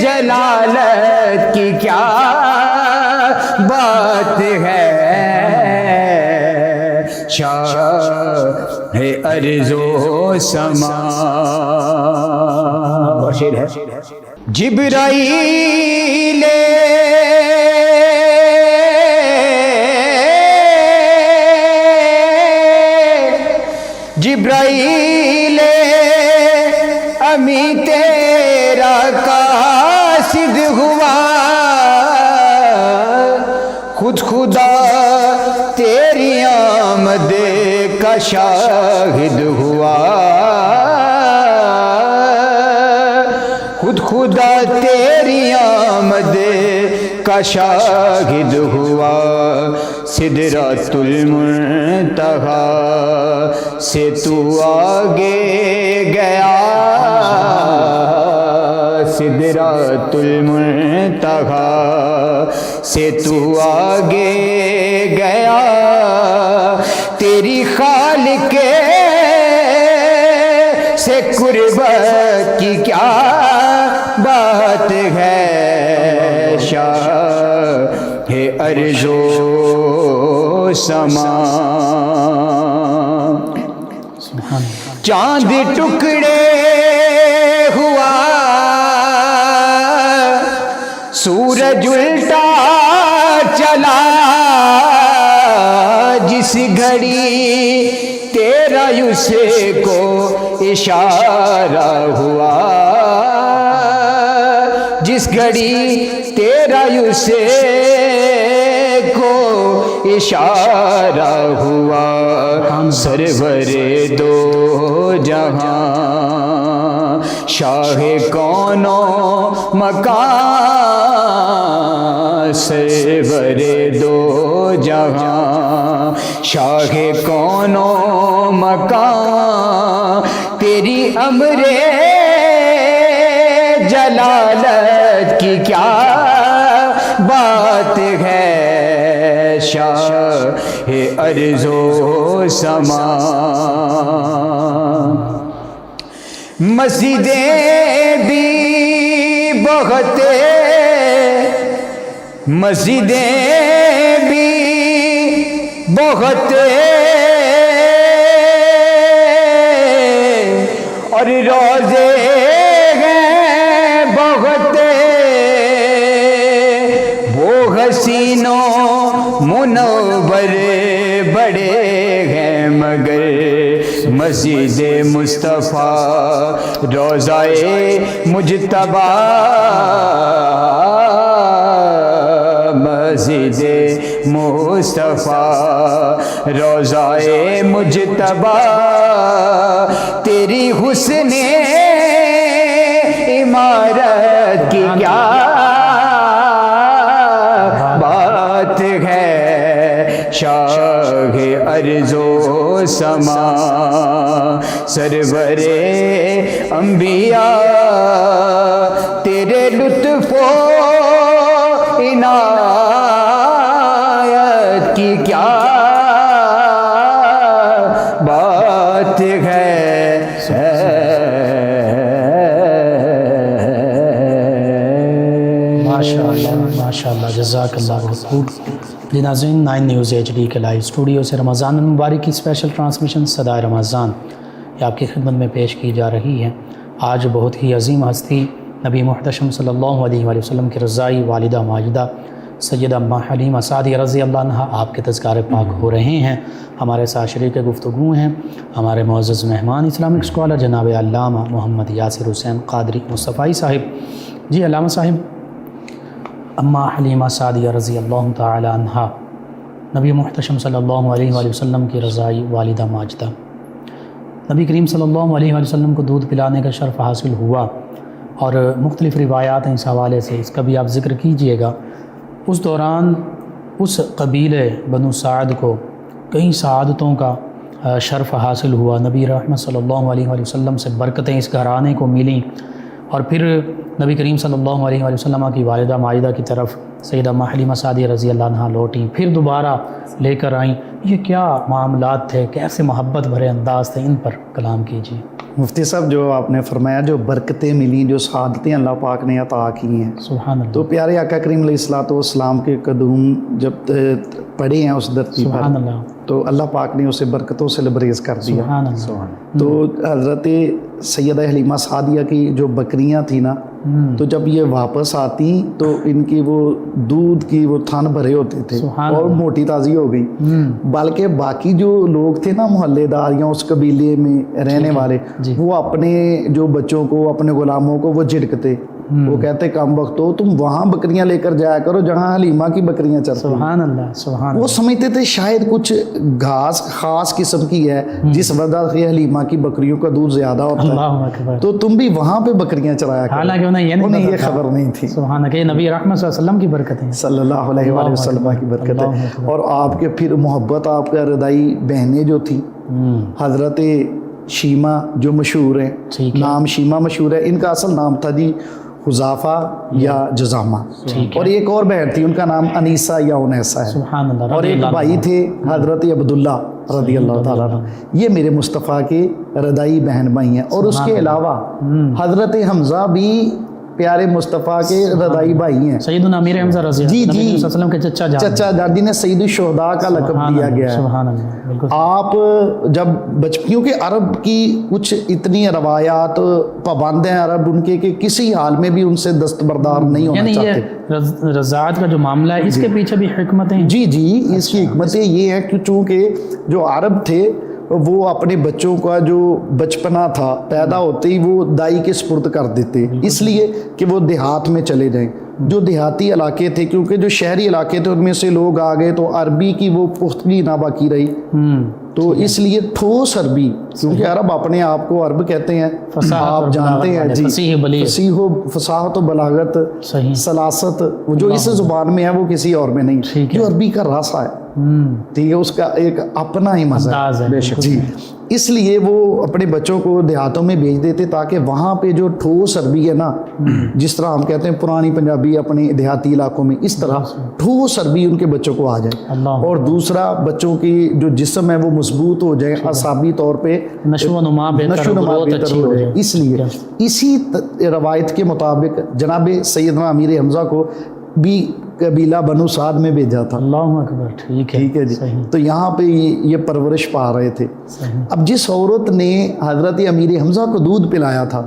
جلالت کی کیا بات ہے شاہ ارض و سما. اور شعر ہے جبرائیل جبرائیل امی تیرا قاصد ہوا خود خدا تیری آمد کا شاہد ہوا خود خدا تیری آمد کا شاہد ہوا سدرۃ المنتہا سے تو آگے گیا سدرۃ المنتہا سے تو آگے گیا تیری خالق سے قربت کی کیا بات ہے شاہ ارض و سما. چاند ٹکڑے ہوا سورج الٹا چلا جس گھڑی تیرا اسے کو اشارہ ہوا جس گھڑی تیرا اسے کو اشارہ ہوا سرور دو جہاں شاہ کون و مکان سرور دو جہاں شاہ کون و مکان تیری امر جلالت کی کیا بات ہے شاہ ارض و سما. مسجدیں بھی بہت مسجدیں بھی بہت اور روزے ہیں بہت وہ حسینوں منور بڑے ہیں مگر مسجد مصطفیٰ روضائے مجتبیٰ مسجد مصطفیٰ روضائے مجتبیٰ تیری حسن عمارت کی کیا بات ہے شاہ ارض و سما سرور انبیاء تیرے لطف و عنایت کی کیا بات ہے ماشاءاللہ جزاک اللہ بہت خوب. جی ناظرین 9 نیوز HD کے لائیو اسٹوڈیو سے رمضان المبارک کی اسپیشل ٹرانسمیشن صدائے رمضان یہ آپ کی خدمت میں پیش کی جا رہی ہے. آج بہت ہی عظیم ہستی نبی محتشم صلی اللہ علیہ وآلہ وسلم کی رضائی والدہ ماجدہ سیدہ اماں حلیمہ سعدیہ رضی اللہ عنہا آپ کے تذکار پاک ہو رہے ہیں. ہمارے ساتھ شریک گفتگو ہیں ہمارے معزز مہمان اسلامک اسکالر جناب علامہ محمد یاسر حسین قادری مصطفی صاحب. جی علامہ صاحب اماں حلیمہ سعدیہ رضی اللہ تعالی عنہا نبی محتشم صلی اللہ علیہ وآلہ وسلم کی رضائی والدہ ماجدہ نبی کریم صلی اللہ علیہ وآلہ وسلم کو دودھ پلانے کا شرف حاصل ہوا اور مختلف روایات ہیں اس حوالے سے اس کا بھی آپ ذکر کیجئے گا. اس دوران اس قبیلے بنو سعد کو کئی سعادتوں کا شرف حاصل ہوا، نبی رحمت صلی اللہ علیہ وآلہ وسلم سے برکتیں اس گھرانے کو ملیں، اور پھر نبی کریم صلی اللہ علیہ وآلہ وسلم کی والدہ ماجدہ کی طرف سیدہ حلیمہ سعدیہ رضی اللہ عنہا لوٹیں، پھر دوبارہ لے کر آئیں. یہ کیا معاملات تھے، کیسے محبت بھرے انداز تھے، ان پر کلام کیجیے. مفتی صاحب جو آپ نے فرمایا جو برکتیں ملیں، جو سعادتیں اللہ پاک نے عطا کی ہیں، سبحان اللہ. تو پیارے آقا کریم علیہ الصلوۃ والسلام کے قدوم جب پڑے ہیں اس دھرتی پر، سبحان اللہ. تو اللہ پاک نے اسے برکتوں سے لبریز کر دیا. سبحان اللہ. تو حضرت سیدہ حلیمہ سعدیہ کی جو بکریاں تھیں نا، تو جب یہ واپس آتی تو ان کی وہ دودھ کی وہ تھن بھرے ہوتے تھے اور موٹی تازی ہو گئی. بلکہ باقی جو لوگ تھے نا محلے دار یا اس قبیلے میں رہنے والے، وہ اپنے جو بچوں کو، اپنے غلاموں کو وہ جھڑکتے، وہ کہتے کم وقت ہو تم وہاں بکریاں لے کر جایا کرو جہاں حلیمہ کی بکریاں چرتی. سبحان اللہ. سبحان اللہ. وہ سمجھتے تھے شاید کچھ گھاس خاص قسم کی ہے جس وجہ سے حلیمہ کی بکریوں کا دودھ زیادہ ہوتا ہے، اللہ اکبر. تو تم بھی وہاں پہ بکریاں چرایا کرو. حالانکہ انہیں یہ خبر نہیں تھی. سبحان اللہ. یہ نبی رحمت صلی اللہ علیہ وسلم کی برکتیں، صلی اللہ علیہ وآلہ وسلم کی برکت ہے. اور آپ کے پھر محبت، آپ کا رضائی بہنیں جو تھیں، حضرت شیمہ جو مشہور ہیں، نام شیمہ مشہور ہے، ان کا اصل نام تھا جی حذافہ یا جزامہ، اور ایک اور بہن تھی ان کا نام انیسہ یا انیسہ ہے. سبحان اللہ. اور ایک بھائی تھے حضرت عبداللہ رضی اللہ تعالیٰ عنہ. یہ میرے مصطفیٰ کے رضائی بہن بھائی ہیں. اور اس کے علاوہ حضرت حمزہ بھی پیارے مصطفیٰ کے رضائی بھائی ہیں. سیدنا امیر حمزہ رضی اللہ عنہ، نبی صلی اللہ علیہ وسلم کے چچا جان، جنہیں سید الشہداء کا لقب دیا گیا ہے. سبحان اللہ. بالکل. آپ جب کیونکہ عرب کی کچھ اتنی روایات پابند ہیں عرب ان کے کہ کسی حال میں بھی ان سے دستبردار نہیں ہونا چاہتے. یعنی یہ رضاعت کا جو معاملہ ہے، اس کے پیچھے بھی حکمتیں ہیں. جی اس کی حکمتیں یہ ہیں کہ چونکہ جو عرب تھے وہ اپنے بچوں کا جو بچپنا تھا پیدا ہوتے ہی وہ دائی کے سپرد کر دیتے، اس لیے کہ وہ دیہات میں چلے جائیں. جو دیہاتی علاقے تھے، کیونکہ جو شہری علاقے تھے ان میں سے لوگ آ گئے تو عربی کی وہ پختگی نہ باقی رہی، تو اس لیے ٹھوس عربی، کیونکہ عرب اپنے آپ کو عرب کہتے ہیں، آپ جانتے ہیں جی، فصیح و فصاحت و بلاغت، سلاست، جو اس زبان میں ہے وہ کسی اور میں نہیں، جو عربی کا راسہ ہے، ٹھیک ہے، اس کا ایک اپنا ہی مزہ ہے. بے شک جی. اس لیے وہ اپنے بچوں کو دیہاتوں میں بھیج دیتے تاکہ وہاں پہ جو ٹھوس عربی ہے نا، جس طرح ہم کہتے ہیں پرانی پنجابی اپنے دیہاتی علاقوں میں، اس طرح ٹھوس عربی ان کے بچوں کو آ جائے. اور دوسرا بچوں کی جو جسم ہے وہ مضبوط ہو جائے، اعصابی طور پہ نشو و نما بہتر ہو جائے. اس لیے اسی روایت کے مطابق جناب سیدنا امیر حمزہ کو بھی قبیلہ بنو سعد میں بھیجا تھا. اللہ اکبر. ٹھیک ہے جی. تو یہاں پہ یہ پرورش پا رہے تھے. اب جس عورت نے حضرت امیر حمزہ کو دودھ پلایا تھا،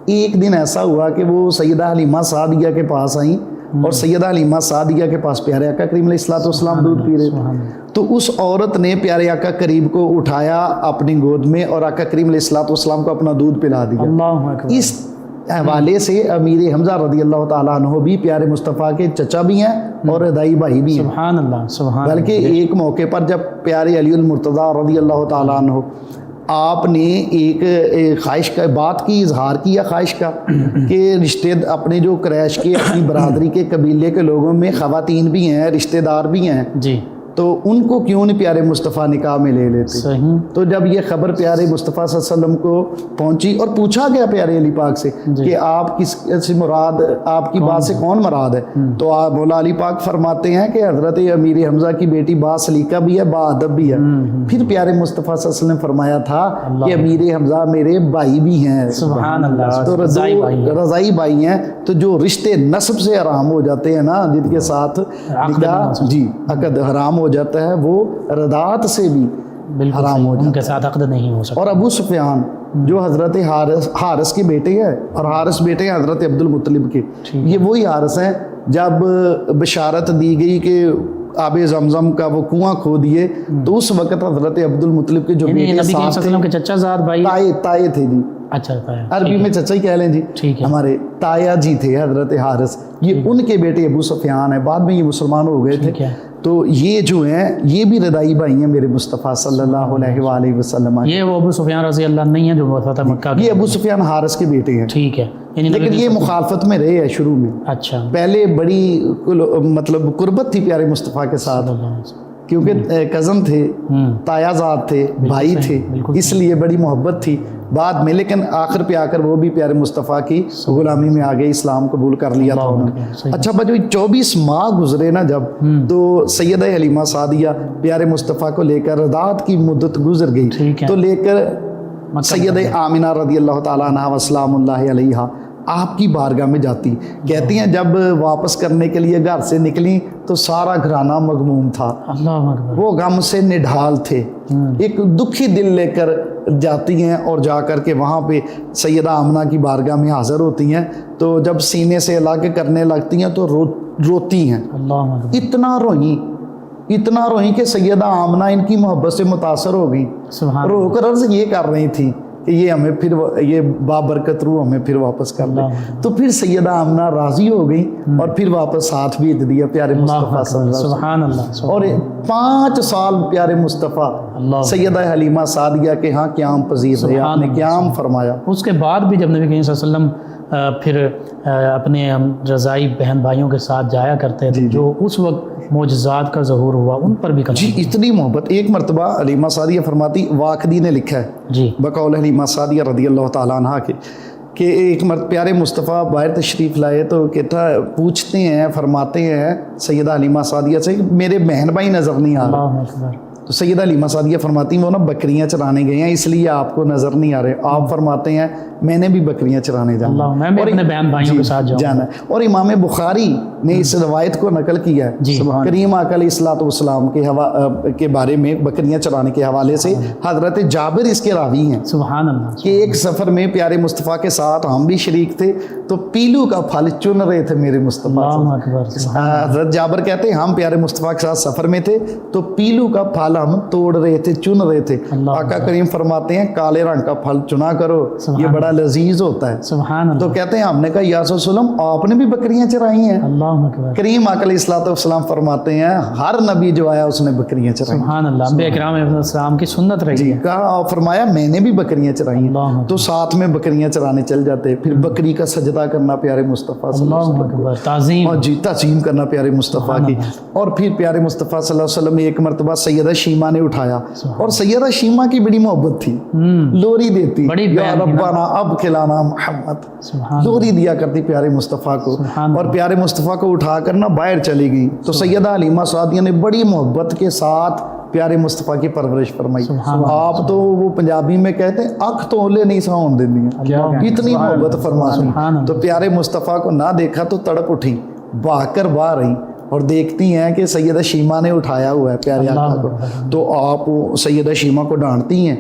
ایک دن ایسا ہوا کہ وہ سیدہ حلیمہ سعدیہ کے پاس آئیں، اور سیدہ حلیمہ سعدیہ کے پاس پیارے آقا کریم علیہ الصلوۃ والسلام دودھ پی رہے تھے. تو اس عورت نے پیارے آقا کریم کو اٹھایا اپنی گود میں اور آقا کریم علیہ الصلوۃ والسلام کو اپنا دودھ پلا دیا. اس حوالے سے امیر حمزہ رضی اللہ تعالیٰ عنہ بھی پیارے مصطفیٰ کے چچا بھی ہیں اور رضائی بھائی بھی ہیں. سبحان اللہ. سبحان اللہ. بلکہ ایک موقع پر جب پیارے علی المرتضیٰ رضی اللہ تعالیٰ عنہ آپ نے ایک خواہش کا بات کی، اظہار کیا خواہش کا کہ رشتے اپنے جو قریش کے اپنی برادری کے قبیلے کے لوگوں میں خواتین بھی ہیں، رشتے دار بھی ہیں جی، تو ان کو کیوں نہیں پیارے مصطفیٰ نکاح میں لے لیتے. صحیح. تو جب یہ خبر پیارے مصطفیٰ صلی اللہ علیہ وسلم کو پہنچی اور پوچھا گیا پیارے علی پاک سے کہ آپ کس سے مراد، آپ کی بات سے کون مراد ہے، تو آپ مولا علی پاک فرماتے ہیں کہ حضرت امیر حمزہ کی بیٹی با سلیقہ بھی ہے، با ادب بھی ہے. پھر پیارے مصطفیٰ صلی اللہ علیہ وسلم نے فرمایا تھا کہ امیر حمزہ میرے بھائی بھی ہیں. سبحان اللہ. تو رضائی بھائی ہیں، تو جو رشتے نسب سے حرام ہو جاتے ہیں نا، جن کے ساتھ جی عقد حرام ہو جاتا ہے، وہ رضاعت سے بھی حرام ہو جاتا ہے، ان کے ساتھ عقد نہیں ہو سکتا. اور ابو سفیان جو حضرت حارث کے بیٹے ہیں، اور حارث بیٹے ہیں حضرت عبد المطلب کے، یہ وہی حارث ہیں جب بشارت دی گئی کہ آب زمزم کا وہ کنواں کھو دیے، تو اس وقت حضرت عبد المطلب کے جو بیٹے ساتھ تھے، چچا زاد بھائی تائے تھے جی، اچھا عربی میں چچا ہی کہہ لیں جی، ہمارے تایا جی تھے حضرت حارث، یہ ان کے بیٹے ابو سفیان ہیں، بعد میں یہ مسلمان ہو گئے تھے. تو یہ جو ہیں یہ بھی رضائی بھائی ہیں میرے مصطفیٰ صلی اللہ علیہ وآلہ وسلم. یہ وہ ابو سفیان رضی اللہ نہیں ہے جو فتح مکہ، یہ ابو سفیان حارث کے بیٹے ہیں. ٹھیک ہے. لیکن یہ مخالفت میں رہے ہیں شروع میں. اچھا. پہلے بڑی مطلب قربت تھی پیارے مصطفیٰ کے ساتھ، کیونکہ کزن تھے، تایازاد تھے، بھائی تھے، اس لیے بڑی محبت تھی بعد میں، لیکن آخر پہ آ کر وہ بھی پیارے مصطفیٰ کی غلامی میں آ گئے، اسلام قبول کر لیا تھا انہوں نے۔ اچھا بجو 24 ماہ گزرے نا جب، تو سیدہ حلیمہ سعدیہ پیارے مصطفیٰ کو لے کر رضاعت کی مدت گزر گئی، تو لے کر سیدہ آمنہ رضی اللہ تعالیٰ عنہ وسلام اللہ علیہا آپ کی بارگاہ میں جاتی، کہتی ہیں جب واپس کرنے کے لیے گھر سے نکلی تو سارا گھرانہ مغموم تھا، وہ غم سے نڈھال تھے، ایک دکھی دل لے کر جاتی ہیں اور جا کر کے وہاں پہ سیدہ آمنہ کی بارگاہ میں حاضر ہوتی ہیں، تو جب سینے سے الگ کرنے لگتی ہیں تو روتی ہیں، اتنا روئیں کہ سیدہ آمنہ ان کی محبت سے متاثر ہو گئی، رو کر عرض یہ کر رہی تھی کہ یہ ہمیں پھر یہ بابرکت روح ہمیں پھر واپس کر دے، تو پھر سیدہ آمنہ راضی ہو گئی اور پھر واپس ساتھ بھیج دیا پیارے مصطفیٰ صلی اللہ علیہ وسلم۔ سبحان اللہ۔ اور 5 سال پیارے مصطفیٰ سیدہ حلیمہ سعدیہ کے ہاں قیام پذیر رہے، آپ نے قیام فرمایا۔ اس کے بعد بھی جب نبی کریم صلی اللہ علیہ وسلم پھر اپنے رضائی بہن بھائیوں کے ساتھ جایا کرتے تھے، جو اس وقت معجزات کا ظہور ہوا ان پر بھی جی اتنی محبت۔ ایک مرتبہ حلیمہ سعدیہ فرماتی، واقدی نے لکھا ہے جی بقول حلیمہ سعدیہ رضی اللہ تعالیٰ عنہ کے، کہ ایک پیارے مصطفیٰ باہر تشریف لائے تو کہتا پوچھتے ہیں، فرماتے ہیں سیدہ حلیمہ سعدیہ سے میرے بہن بھائی نظر نہیں آ رہے، تو سیدہ حلیمہ سعدیہ فرماتی ہیں وہ نا بکریاں چرانے گئے ہیں اس لیے آپ کو نظر نہیں آ رہے، آپ فرماتے ہیں میں نے بھی بکریاں چرانے جانا ہے، میں اپنے بہن بھائیوں کے ساتھ جانا ہے۔ اور امام بخاری نے اس روایت کو نقل کیا ہے کریم آقا علیہ الصلوۃ والسلام کے بارے میں بکریاں چرانے کے حوالے سے، حضرت جابر اس کے راوی ہیں، سبحان اللہ، کہ ایک سفر میں پیارے مصطفیٰ کے ساتھ ہم بھی شریک تھے تو پیلو کا پھل چن رہے تھے میرے مصطفیٰ، حضرت جابر کہتے ہیں ہم پیارے مصطفیٰ کے ساتھ سفر میں تھے تو پیلو کا پھل ہم توڑ رہے تھے، چن رہے تھے، آقا کریم فرماتے ہیں کالے رنگ کا پھل چنا کرو، یہ بڑا لذیذ ہوتا ہے، سبحان اللہ۔ تو کہتے ہیں ہم نے کہا یا رسول اللہ وسلم آپ نے بھی بکریاں چرائی ہیں؟ اللہ اکبر۔ کریم آقا علیہ الصلوۃ والسلام فرماتے ہیں ہر نبی جو آیا اس نے بکریاں چرائی، سبحان اللہ، انبیاء کرام علیہ السلام کی سنت رہی ہے۔ کہا اور فرمایا میں نے بھی بکریاں چرائی ہیں، تو ساتھ میں بکریاں چرانے چل جاتے، پھر بکری کا سجدہ کرنا پیارے مصطفیٰ صلی اللہ علیہ وسلم، اکبر، تعظیم، جی تعظیم کرنا پیارے مصطفیٰ کی، اور پھر پیارے مصطفیٰ صلی اللہ علیہ وسلم ایک مرتبہ سیدہ شیمہ نے اٹھایا، اور سیدہ شیمہ کی بڑی محبت تھی، لوری دیتی، یا ربنا اب کھلانا محمد، لوری دیا کرتی پیارے مصطفیٰ کو، اور پیارے مصطفیٰ کو اٹھا کر نہ باہر چلی گئی، تو سیدہ حلیمہ سعدیہ نے بڑی محبت کے ساتھ پیارے مصطفیٰ کی پرورش فرمائی۔ آپ تو وہ پنجابی میں کہتے ہیں اکھ تو اولے نہیں ساؤن دینی، اتنی محبت فرمانی، تو پیارے مصطفیٰ کو نہ دیکھا تو تڑپ اٹھی، بھاگ کر باہر رہی اور دیکھتی ہیں کہ سیدہ شیمہ نے اٹھایا ہوا ہے پیارے آقا کو، تو آپ سیدہ شیمہ کو ڈانٹتی ہیں،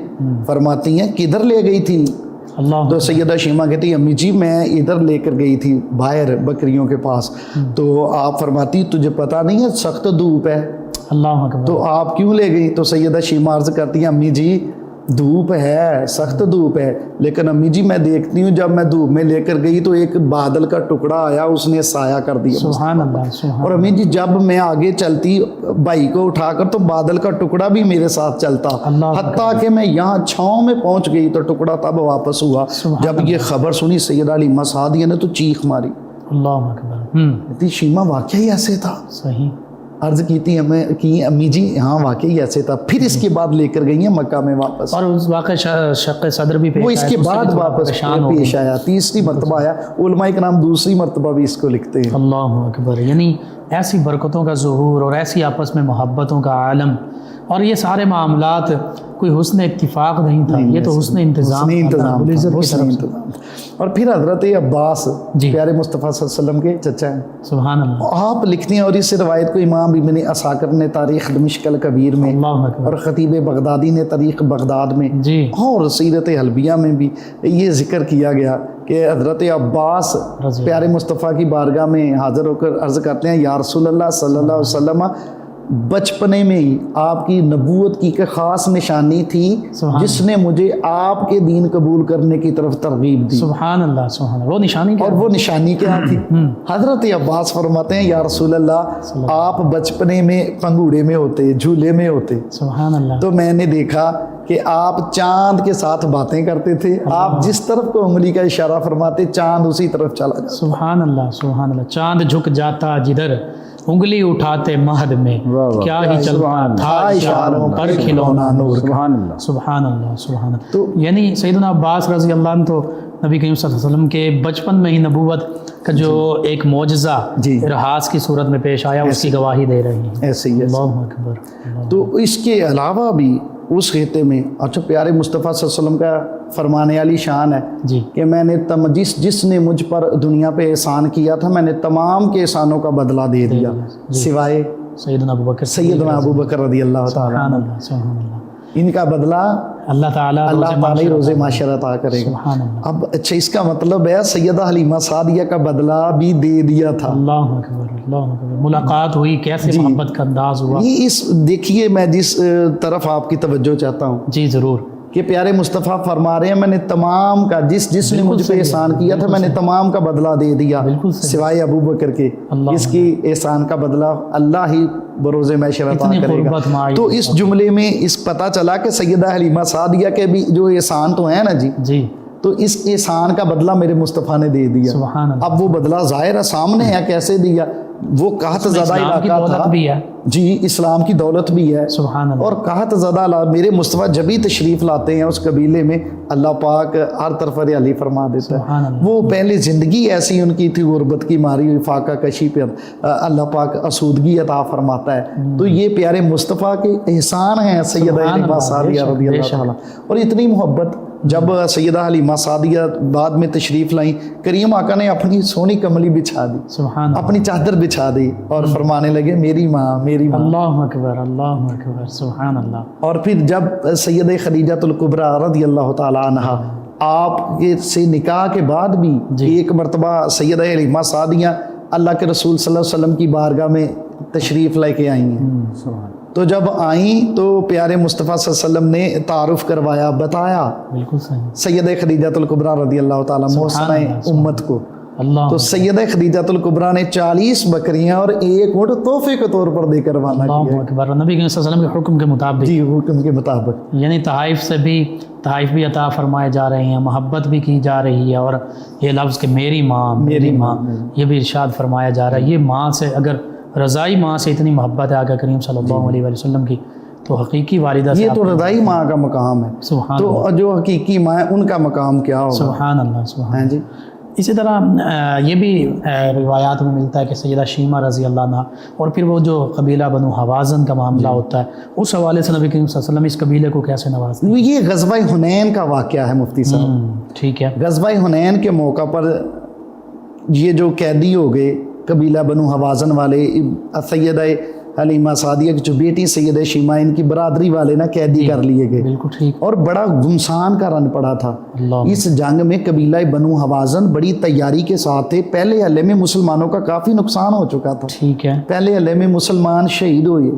فرماتی ہیں کدھر لے گئی تھی؟ تو سیدہ شیمہ کہتی امی جی میں ادھر لے کر گئی تھی باہر بکریوں کے پاس، تو آپ فرماتی تجھے پتہ نہیں ہے سخت دھوپ ہے، اللہ اکبر، تو آپ کیوں لے گئی؟ تو سیدہ شیمہ عرض کرتی ہیں امی جی دھوپ ہے، سخت دھوپ ہے، لیکن امی جی میں دیکھتی ہوں جب میں دھوپ میں لے کر گئی تو ایک بادل کا ٹکڑا آیا، اس نے سایہ کر دیا، سبحان اللہ، سبحان، اور امی جی جب میں آگے چلتی بھائی کو اٹھا کر تو بادل کا ٹکڑا بھی میرے ساتھ چلتا، حتیٰ کہ میں یہاں چھاؤں میں پہنچ گئی تو ٹکڑا تب واپس ہوا۔ جب یہ خبر سنی سیدہ حلیمہ سعدیہ نے تو چیخ ماری، اللہ اکبر، شیمہ واقعی ایسے تھا؟ صحیح، عرض کی تھی ہمیں کہ امی جی ہاں واقعی ایسے تھا، پھر اس کے بعد لے کر گئی ہیں مکہ میں واپس، اور اس واقع شق صدر بھی وہ اس کے بعد واپس پیش آیا، تیسری مرتبہ آیا، علماء کرام دوسری مرتبہ بھی اس کو لکھتے ہیں۔ اللہ اکبر، یعنی ایسی برکتوں کا ظہور اور ایسی آپس میں محبتوں کا عالم، اور یہ سارے معاملات کوئی حسن اتفاق نہیں تھا، یہ تو حسن انتظام، اور پھر حضرت عباس پیارے مصطفیٰ صلی اللہ علیہ وسلم کے چچا ہیں، سبحان اللہ، آپ لکھتے ہیں، اور اس روایت کو امام ابن عساکر نے تاریخ دمشق الکبیر میں، اور خطیب بغدادی نے تاریخ بغداد میں، اور سیرت حلبیہ میں بھی یہ ذکر کیا گیا کہ حضرت عباس پیارے مصطفیٰ کی بارگاہ میں حاضر ہو کر عرض کرتے ہیں یا رسول اللہ صلی اللہ علیہ وسلم بچپنے میں ہی آپ کی نبوت کی ایک خاص نشانی تھی جس نے مجھے آپ کے دین قبول کرنے کی طرف ترغیب دی، سبحان اللہ، سبحان اللہ، وہ نشانی کیا؟ اور وہ نشانی کیا تھی؟ حضرت عباس فرماتے ہیں یا رسول اللہ آپ بچپنے میں پنگوڑے میں ہوتے، جھولے میں ہوتے، سبحان اللہ، تو میں نے دیکھا کہ آپ چاند کے ساتھ باتیں کرتے تھے، آپ جس طرف کو انگلی کا اشارہ فرماتے چاند اسی طرف چلا جاتا، سبحان اللہ، سبحان اللہ، چاند جھک جاتا جدھر انگلی اٹھاتے مہد میں کیا ہی چلتا تھا اشاروں پر کھلونا نور کا۔ سبحان اللہ۔ سبحان اللہ سبحان اللہ۔ تو یعنی سیدنا عباس رضی اللہ عنہ تو نبی کریم صلی اللہ علیہ وسلم کے بچپن میں ہی نبوت کا جو ایک معجزہ ارہاس کی صورت میں پیش آیا اس کی گواہی دے رہی ہیں۔ ایسے ہی اللہ اکبر۔ تو اس کے علاوہ بھی اس خطے میں اچھا پیارے مصطفیٰ صلی اللہ علیہ وسلم کا فرمانے والی شان ہے جی کہ میں نے جس نے مجھ پر دنیا پہ احسان کیا تھا میں نے تمام کے احسانوں کا بدلہ دے دیا سوائے سیدنا ابوبکر سیدنا ابوبکر رضی اللہ تعالیٰ سبحان اللہ سبحان اللہ۔ ان کا بدلہ اللہ تعالیٰ روز معاشر عطا کرے گا۔ سبحان اللہ اب اچھا اس کا مطلب ہے سیدہ حلیمہ سعدیہ کا بدلہ بھی دے دیا تھا۔ اللہ اکبر اللہ اکبر۔ ملاقات ہوئی کیسے محبت کا انداز ہوا۔ یہ اس دیکھیے میں جس طرف آپ کی توجہ چاہتا ہوں جی ضرور کہ پیارے مصطفیٰ فرما رہے ہیں میں نے تمام کا جس نے مجھ پہ احسان کیا تھا میں نے تمام کا بدلہ دے دیا بالکل صحیح۔ سوائے ابوبکر کے، اس کی احسان کا بدلہ اللہ ہی بروز محشر عطا کرے گا۔ تو اس جملے میں اس پتہ چلا کہ سیدہ حلیمہ سعدیہ کے بھی جو احسان تو ہیں نا جی جی تو اس احسان کا بدلہ میرے مصطفیٰ نے دے دیا۔ سبحان اللہ۔ اب وہ بدلہ ظاہر ہے سامنے ہے کیسے دیا، وہ قحط زدہ علاقہ تھا بھی ہے جی، اسلام کی دولت بھی ہے سبحان اللہ۔ اور قحط زدہ میرے مصطفیٰ جب ہی تشریف لاتے ہیں اس قبیلے میں اللہ پاک ہر طرف ہریالی فرما دیتا سبحان ہے۔ اللہ۔ وہ پہلے زندگی ایسی ان کی تھی غربت کی ماری ہوئی فاقہ کشی پہ اللہ پاک آسودگی عطا فرماتا ہے۔ تو یہ پیارے مصطفیٰ کے احسان ہیں سیدہ حلیمہ سعدیہ رضی اللہ تعالیٰ۔ اور اتنی محبت جب سیدہ حلیمہ سعدیہ بعد میں تشریف لائیں کریم آقا نے اپنی سونی کملی بچھا دی، سبحان اللہ۔ اپنی چادر بچھا دی اور فرمانے لگے میری ماں میری ماں۔ اللہ اکبر اللہ اکبر سبحان اللہ۔ اور پھر جب سید خدیجہ الکبریٰ رضی اللہ تعالیٰ عنہا آپ کے سے نکاح کے بعد بھی ایک مرتبہ سیدہ حلیمہ سعدیہ اللہ کے رسول صلی اللہ علیہ وسلم کی بارگاہ میں تشریف لے کے آئی ہیں۔ تو جب آئیں تو پیارے مصطفیٰ صلی اللہ علیہ وسلم نے تعارف کروایا، بتایا بالکل صحیح۔ سید خدیجہ الکبریٰ رضی اللہ تعالیٰ محسنہ امت کو۔ اللہ تو سید خدیجہ الکبریٰ نے 40 بکریاں اور 1 اونٹ تحفے کے طور پر دے کر روانہ کیا۔ اللہ اکبر۔ نبی کریم صلی اللہ علیہ وسلم کے حکم کے مطابق جی حکم کے مطابق، یعنی تحائف سے بھی تحائف بھی عطا فرمائے جا رہے ہیں، محبت بھی کی جا رہی ہے، اور یہ لفظ کہ میری ماں میری ماں یہ بھی ارشاد فرمایا جا رہا ہے۔ یہ ماں سے اگر رضائی ماں سے اتنی محبت ہے آقا کریم صلی اللہ علیہ وسلم کی تو حقیقی والدہ سے یہ تو رضائی ماں کا مقام ہے۔ سبحان تو جو حقیقی ماں ہے ان کا مقام کیا ہوگا؟ سبحان اللہ سبحان ہیں جی۔ اسی طرح یہ بھی روایات میں ملتا ہے کہ سیدہ شیمہ رضی اللہ عنہ اور پھر وہ جو قبیلہ بنو حوازن کا معاملہ ہوتا ہے اس حوالے سے نبی کریم صلی اللہ علیہ وسلم اس قبیلے کو کیسے نوازتے ہیں؟ یہ غزوہ حنین کا واقعہ ہے مفتی صاحب۔ ٹھیک ہے۔ غزوہ حنین کے موقع پر یہ جو قیدی ہو گئے قبیلہ بنو حوازن والے، سیدہ حلیمہ سعدیہ کی جو بیٹی سیدہ شیمہ ان کی برادری والے نا قیدی کر لیے گئے، بالکل ٹھیک۔ اور بڑا گمسان کا رن پڑا تھا۔ اللہ اس جنگ میں قبیلہ بنو حوازن بڑی تیاری کے ساتھ تھے۔ پہلے حملے میں مسلمانوں کا کافی نقصان ہو چکا تھا، ٹھیک ہے۔ پہلے حملے میں مسلمان شہید ہوئے۔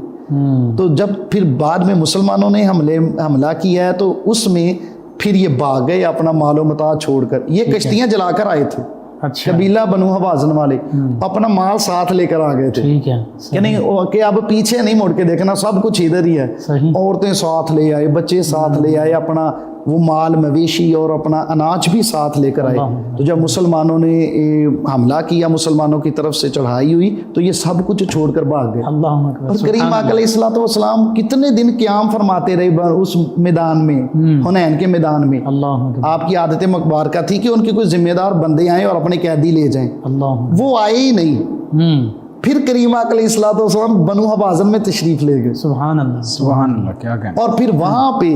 تو جب پھر بعد میں مسلمانوں نے حملہ کیا ہے تو اس میں پھر یہ بھاگ گئے اپنا مال و متاع چھوڑ کر، یہ کشتیاں جلا کر آئے تھے۔ اچھا قبیلہ بنو حوازن والے اپنا مال ساتھ لے کر آ گئے تھے، ٹھیک ہے یعنی کہ اب پیچھے نہیں مڑ کے دیکھنا، سب کچھ ادھر ہی ہے۔ صحیح۔ عورتیں ساتھ لے آئے، بچے ساتھ لے آئے، اپنا وہ مال مویشی اور اپنا اناج بھی ساتھ لے کر آئے۔ تو جب مسلمانوں نے حملہ کیا، مسلمانوں کی طرف سے چڑھائی ہوئی تو یہ سب کچھ چھوڑ کر بھاگ گئے۔ اللہ اکبر۔ اور کریم آقا علیہ الصلوۃ والسلام کتنے دن قیام فرماتے رہے اس میدان میں، حنین کے میدان میں۔ اللہ اکبر۔ آپ کی عادت مبارکہ تھی کہ ان کے کوئی ذمہ دار بندے آئیں اور اپنے قیدی لے جائیں، اللہ وہ آئے ہی نہیں۔ پھر کریم آقا علیہ الصلوۃ والسلام بنو حوازن میں تشریف لے گئے، سبحان اللہ سبحان اللہ، کیا کہنا۔ اور پھر وہاں پہ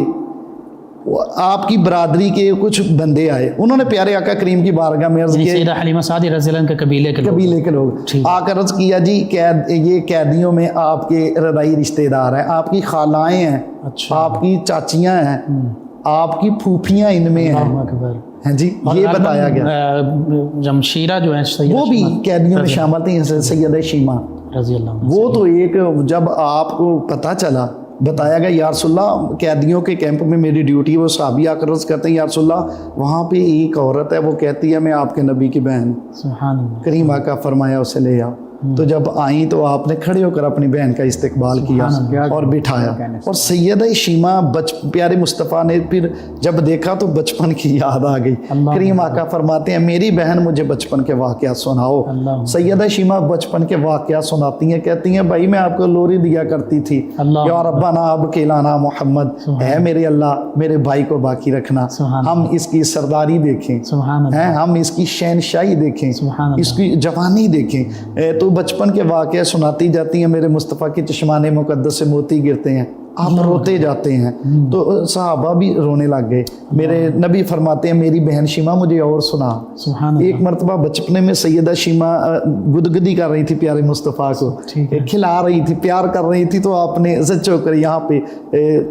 آپ کی برادری کے کچھ بندے آئے، انہوں نے پیارے آقا کریم کی بارگاہ میں عرض کیا، سیدہ حلیمہ سعدیہ رضی اللہ عنہ کے قبیلے کے لوگ آ کر عرض کیا جی یہ قیدیوں میں آپ کے رضائی رشتہ دار ہیں، آپ کی خالائیں ہیں، آپ کی چاچیاں ہیں، آپ کی پھوپھیاں ان میں ہیں۔ اللہ اکبر۔ ہیں جی، یہ بتایا گیا۔ جمشیرہ جو ہے وہ بھی قیدیوں میں شامل تھیں، سیدہ شیمہ رضی اللہ عنہ۔ وہ تو ایک جب آپ کو پتہ چلا، بتایا گیا یا رسول اللہ قیدیوں کے کیمپ میں میری ڈیوٹی ہے، وہ صحابی آ کر عرض کرتے ہیں یا رسول اللہ وہاں پہ ایک عورت ہے وہ کہتی ہے میں آپ کے نبی کی بہن۔ سبحان اللہ۔ کریم آقا فرمایا اسے لے آ۔ تو جب آئیں تو آپ نے کھڑے ہو کر اپنی بہن کا استقبال کیا اور بٹھایا، اور سیدہ شیمہ پیارے مصطفیٰ نے پھر جب دیکھا تو بچپن کی یاد آ گئی۔ کریم آقا فرماتے ہیں میری بہن مجھے بچپن کے واقعات سناؤ۔ سیدہ شیمہ بچپن کے واقعات سناتی ہیں، کہتی ہیں بھائی میں آپ کو لوری دیا کرتی تھی، یا ربنا اب کلانا محمد، اے میرے اللہ میرے بھائی کو باقی رکھنا، ہم اس کی سرداری دیکھیں، ہم اس کی شہنشاہی دیکھیں، اس کی جوانی دیکھیں۔ تو بچپن کے واقعے سناتی جاتی ہیں، میرے مصطفیٰ کے چشمان مقدس سے موتی گرتے ہیں، آپ روتے جاتے ہیں، تو صحابہ بھی رونے لگ گئے۔ میرے نبی فرماتے ہیں میری بہن شیمہ مجھے اور سنا۔ ایک مرتبہ بچپنے میں سیدہ شیمہ گدگدی کر رہی تھی پیارے مصطفیٰ کو، کھلا رہی تھی، پیار کر رہی تھی، تو آپ نے زچو کر یہاں پہ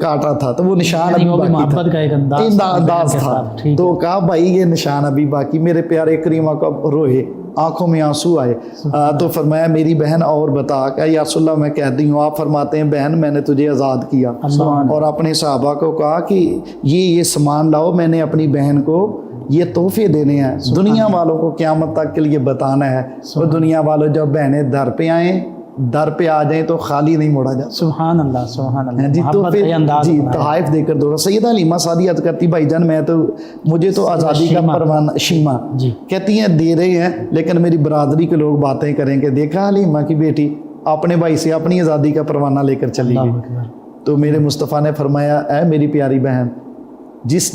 کاٹا تھا، تو وہ نشان ابھی محبت کا ایک انداز تھا، تو کہا بھائی یہ نشان ابھی باقی۔ میرے پیارے کریم آقا روئے، آنکھوں میں آنسو آئے، تو فرمایا میری بہن اور بتا، کہ یا رسول اللہ میں کہتی ہوں۔ آپ فرماتے ہیں بہن میں نے تجھے آزاد کیا، اور اپنے صحابہ کو کہا کہ یہ سامان لاؤ، میں نے اپنی بہن کو یہ تحفے دینے ہیں، دنیا والوں کو قیامت تک کے لیے بتانا ہے۔ اور دنیا والوں جب بہنیں در پہ آئیں، در پہ آ جائیں تو خالی نہیں موڑا جاتا۔ سبحان اللہ سبحان اللہ، جی تو جی تحائف دے کر دورا۔ سیدہ حلیمہ سعدیہ عرض کرتی بھائی جان میں تو مجھے تو آزادی کا پروانہ، شیمہ کہتی ہیں دے رہے ہیں، لیکن میری برادری کے لوگ باتیں کریں کہ دیکھا حلیمہ کی بیٹی اپنے بھائی سے اپنی آزادی کا پروانہ لے کر چلی گئی۔ تو میرے مصطفیٰ نے فرمایا اے میری پیاری بہن، جس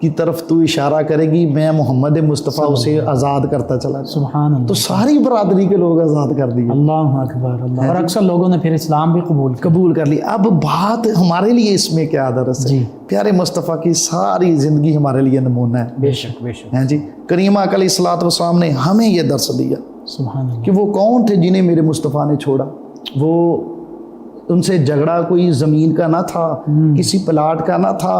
کی طرف تو اشارہ کرے گی میں محمد مصطفیٰ اسے آزاد کرتا چلا۔ سبحان اللہ، تو ساری برادری کے لوگ آزاد کر دیے۔ اللہ اکبر اللہ، اور اکثر لوگوں نے پھر اسلام بھی قبول کر لی۔ اب بات ہمارے لیے اس میں کیا درس ہے؟ پیارے مصطفیٰ کی ساری زندگی ہمارے لیے نمونہ ہے۔ بے شک بے شک، جی کریم آقا علیہ الصلوۃ والسلام نے ہمیں یہ درس دیا سبحان اللہ، کہ وہ کون تھے جنہیں میرے مصطفیٰ نے چھوڑا۔ وہ ان سے جھگڑا کوئی زمین کا نہ تھا، کسی پلاٹ کا نہ تھا،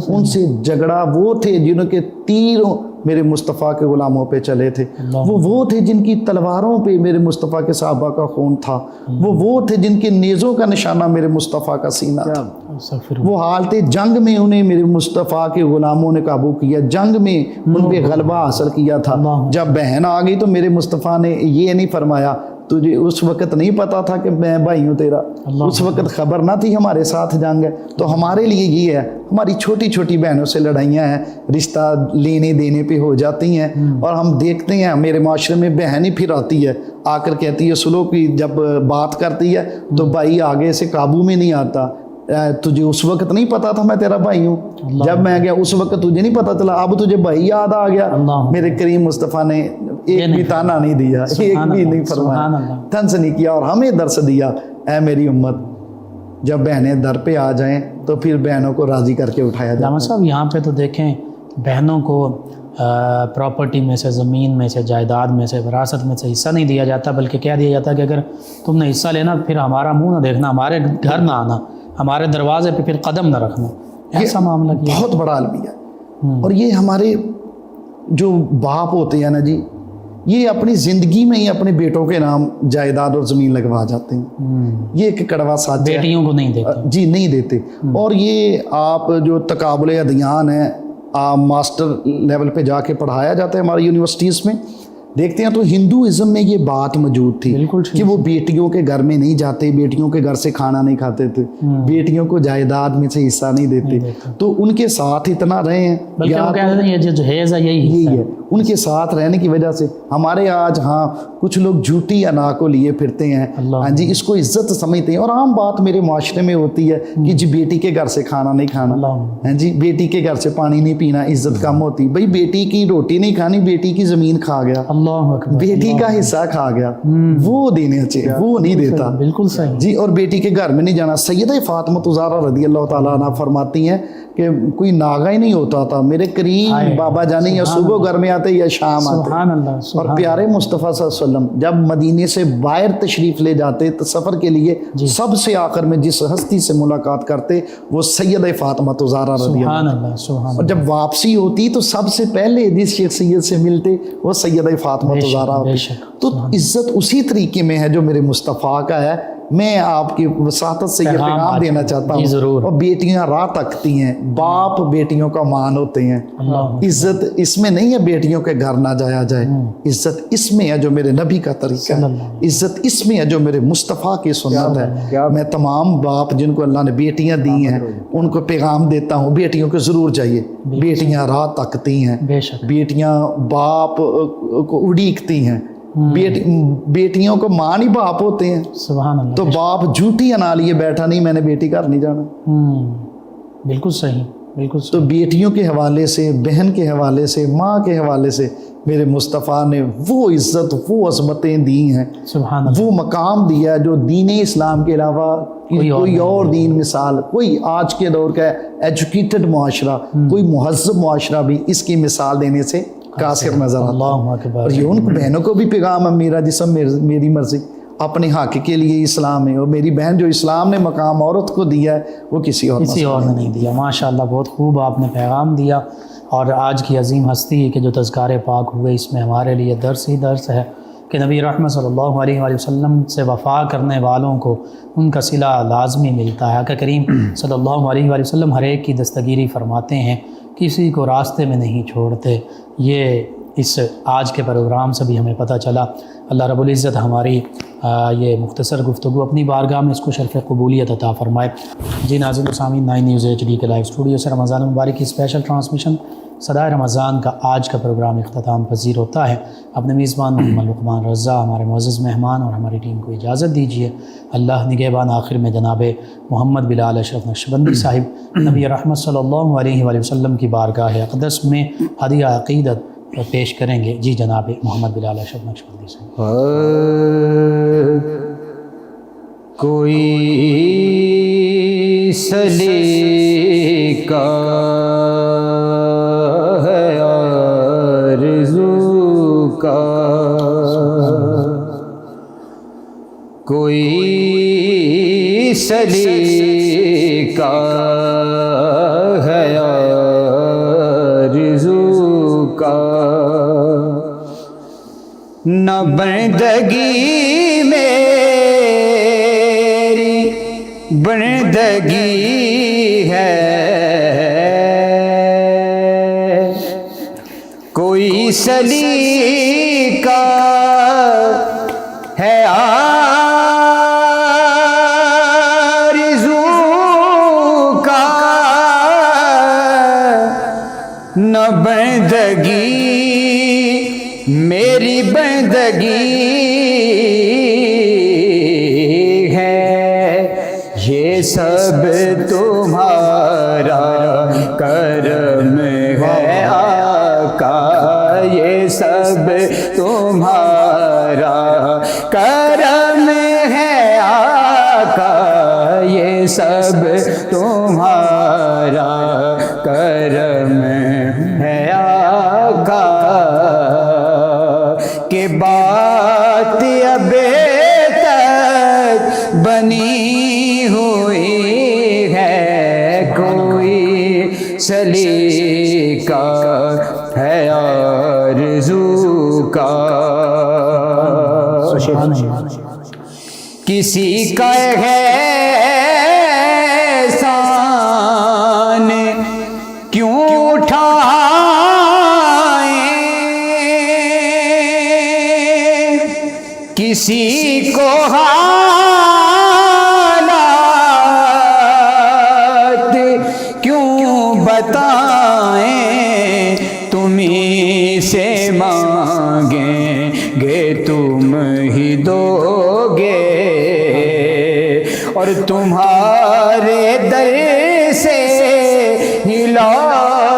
ان سے جھگڑا وہ تھے جنہوں کے تیروں میرے مصطفیٰ کے غلاموں پہ چلے تھے، وہ تھے جن کی تلواروں پہ میرے مصطفیٰ کے صحابہ کا خون تھا، وہ تھے جن کے نیزوں کا نشانہ میرے مصطفیٰ کا سینہ تھا۔ وہ حالت جنگ میں انہیں میرے مصطفیٰ کے غلاموں نے قابو کیا، جنگ میں ان پہ غلبہ حاصل کیا تھا۔ جب بہن آ گئی تو میرے مصطفیٰ نے یہ نہیں فرمایا تجھے اس وقت نہیں پتا تھا کہ میں بھائی ہوں تیرا، اس وقت خبر نہ تھی ہمارے ساتھ جنگ ہے۔ تو ہمارے لیے یہ ہے، ہماری چھوٹی چھوٹی بہنوں سے لڑائیاں ہیں، رشتہ لینے دینے پہ ہو جاتی ہیں، اور ہم دیکھتے ہیں میرے معاشرے میں بہن ہی پھر آتی ہے، آ کر کہتی ہے سلو کی جب بات کرتی ہے تو بھائی آگے سے قابو میں نہیں آتا، تجھے اس وقت نہیں پتا تھا میں تیرا بھائی ہوں، جب میں گیا اس وقت تجھے نہیں پتا چلا، اب تجھے بھائی یاد آ گیا۔ میرے کریم مصطفیٰ نے ایک بھی تانا نہیں دیا، ایک بھی نہیں فرمایا، طنز نہیں کیا، اور ہمیں درس دیا اے میری امت جب بہنیں در پہ آ جائیں تو پھر بہنوں کو راضی کر کے اٹھایا جائے۔ جامع صاحب یہاں پہ تو دیکھیں بہنوں کو پراپرٹی میں سے، زمین میں سے، جائیداد میں سے، وراثت میں سے حصہ نہیں دیا جاتا، بلکہ کہہ دیا جاتا کہ اگر تم نے حصہ لینا پھر ہمارا منہ نہ دیکھنا، ہمارے گھر نہ آنا، ہمارے دروازے پہ پھر قدم نہ رکھنا۔ ایسا معاملہ بہت بڑا المیہ، اور یہ ہمارے جو باپ ہوتے ہیں نا جی، یہ اپنی زندگی میں ہی اپنے بیٹوں کے نام جائیداد اور زمین لگوا جاتے ہیں۔ یہ ایک کڑوا سچ ہے، بیٹیوں کو نہیں دیتے جی، نہیں دیتے۔ اور یہ آپ جو تقابل ادیان ہے، ماسٹر لیول پہ جا کے پڑھایا جاتا ہے ہماری یونیورسٹیز میں، دیکھتے ہیں تو ہندوازم میں یہ بات موجود تھی کہ وہ بیٹیوں کے گھر میں نہیں جاتے، بیٹیوں کے گھر سے کھانا نہیں کھاتے تھے، بیٹیوں کو جائیداد میں سے حصہ نہیں دیتے، تو ان کے ساتھ اتنا رہے ہیں، بلکہ وہ کہتے ہیں یہ جو جہیز ہے یہی ہے۔ ان کے ساتھ رہنے کی وجہ سے ہمارے آج کچھ لوگ جھوٹی انا کو لیے پھرتے ہیں، جی اس کو عزت سمجھتے ہیں، اور عام بات میرے معاشرے میں ہوتی ہے کہ جی بیٹی کے گھر سے کھانا نہیں کھانا، جی بیٹی کے گھر سے پانی نہیں پینا، عزت کم ہوتی۔ بھائی بیٹی کی روٹی نہیں کھانی، بیٹی کی زمین کھا گیا، بیٹی کا حصہ کھا گیا، وہ دینے چاہیے، وہ نہیں دیتا، بالکل صحیح جی۔ اور بیٹی کے گھر میں نہیں جانا۔ سیدہ فاطمہ الزہرا رضی اللہ تعالیٰ عنہ فرماتی ہیں کہ کوئی ناغہ ہی نہیں ہوتا تھا میرے کریم بابا جانے، یا صبح گھر میں آتے یا شام آتے۔ اور پیارے مصطفیٰ صلی اللہ علیہ وسلم جب مدینے سے باہر تشریف لے جاتے تو سفر کے لیے سب سے آخر میں جس ہستی سے ملاقات کرتے وہ سیدہ فاطمہ الزہرا رضی اللہ، اور جب واپسی ہوتی تو سب سے پہلے جس شخصیت سے ملتے وہ سیدہ فاطمہ الزہرا ہوتی۔ تو عزت اسی طریقے میں ہے جو میرے مصطفیٰ کا ہے، میں آپ کی وساطت سے یہ پیغام پیغام آج دینا چاہتا جی ہوں، ضرور۔ اور بیٹیاں راہ تکتی ہیں، باپ بیٹیوں کا مان ہوتے ہیں، عزت اس میں نہیں ہے بیٹیوں کے گھر نہ جایا جائے، عزت اس میں ہے جو میرے نبی کا طریقہ ہے، عزت اس میں ہے جو میرے مصطفیٰ کی سنت ہے۔ میں تمام باپ جن کو اللہ نے بیٹیاں دی ہیں ان کو پیغام دیتا ہوں، بیٹیوں کو ضرور چاہیے، بیٹیاں راہ تکتی ہیں، بے شک، بیٹیاں باپ کو اڑیکتی ہیں، بیٹیوں کو ماں ہی باپ ہوتے ہیں، سبحان اللہ، تو باپ جھوٹی انا لیے بیٹھا نہیں میں نے بیٹی گھر نہیں جانا۔ بالکل صحیح، بالکل تو صحیح، بیٹیوں کے حوالے سے، بہن کے حوالے سے، ماں کے حوالے سے میرے مصطفیٰ نے وہ عزت، وہ عظمتیں دی ہیں، سبحان اللہ، وہ مقام دیا جو دین اسلام کے علاوہ کوئی اور دین مثال، کوئی آج کے دور کا ایجوکیٹڈ معاشرہ، کوئی مہذب معاشرہ بھی اس کی مثال دینے سے قاصر نظر آتا ہے۔ اللہ اکبر، اور یہ ان بہنوں کو بھی پیغام ہے، میرا جسم میری مرضی، اپنے حق کے لیے اسلام ہے، اور میری بہن جو اسلام نے مقام عورت کو دیا ہے وہ کسی اور نے نہیں دیا۔ ماشاءاللہ، بہت خوب آپ نے پیغام دیا، اور آج کی عظیم ہستی کہ جو تذکار پاک ہوئے، اس میں ہمارے لیے درس ہی درس ہے کہ نبی رحمت صلی اللہ علیہ وآلہ وسلم سے وفا کرنے والوں کو ان کا صلہ لازمی ملتا ہے۔ آقا کریم صلی اللہ علیہ وآلہ وسلم ہر ایک کی دستگیری فرماتے ہیں، کسی کو راستے میں نہیں چھوڑتے۔ یہ اس آج کے پروگرام سے بھی ہمیں پتہ چلا۔ اللہ رب العزت ہماری یہ مختصر گفتگو اپنی بارگاہ میں اس کو شرف قبولیت عطا فرمائے۔ جی ناظرین و سامعین، 9 نیوز HD کے لائیو اسٹوڈیو سے رمضان المبارک کی اسپیشل ٹرانسمیشن صدائے رمضان کا آج کا پروگرام اختتام پذیر ہوتا ہے۔ اپنے میزبان محمد لقمان رضا، ہمارے معزز مہمان اور ہماری ٹیم کو اجازت دیجیے۔ اللہ نگہبان آخر میں جناب محمد بلال اشرف نقشبندی صاحب نبی رحمت صلی اللہ علیہ وآلہ وسلم کی بارگاہ اقدس میں ہدیہ عقیدت پیش کریں گے۔ جی جناب محمد بلال اشرف نقشبندی صاحب۔ کوئی سلیقہ ہے آرزو کا، کوئی سلیقہ ہے آرزو کا، نہ بندگی میری بندگی ہے، کوئی سلیقہ ہے آرزو کا، نہ بندگی میری بندگی ہے، یہ سب تمہارا کرم ہے آقا، یہ سب تمہارا کرم ہے آقا، یہ سب تمہارا کرم ہے آقا، کہ بات اب تک بنی ہوئی ہے، کوئی سلیقہ ہے آرزو کا، کسی کا احسان کیوں اٹھائیں، کسی کو حالات کیوں بتائیں، تمہیں سے مانگیں گے تم ہی دو گے، اور تمہارے در سے ہی لا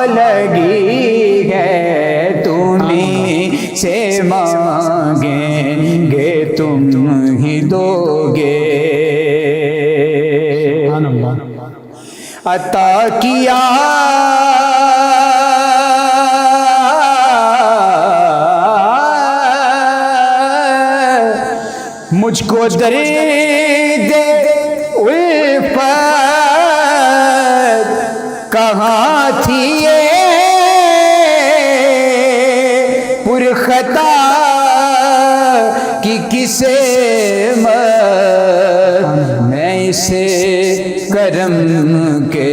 لگی ہے، تمہیں سے مانگیں گے تم ہی دو گے، عطا کیا مجھ کو درد الفت کہاں تھی یہ پرخطا کی قسمت کرم کے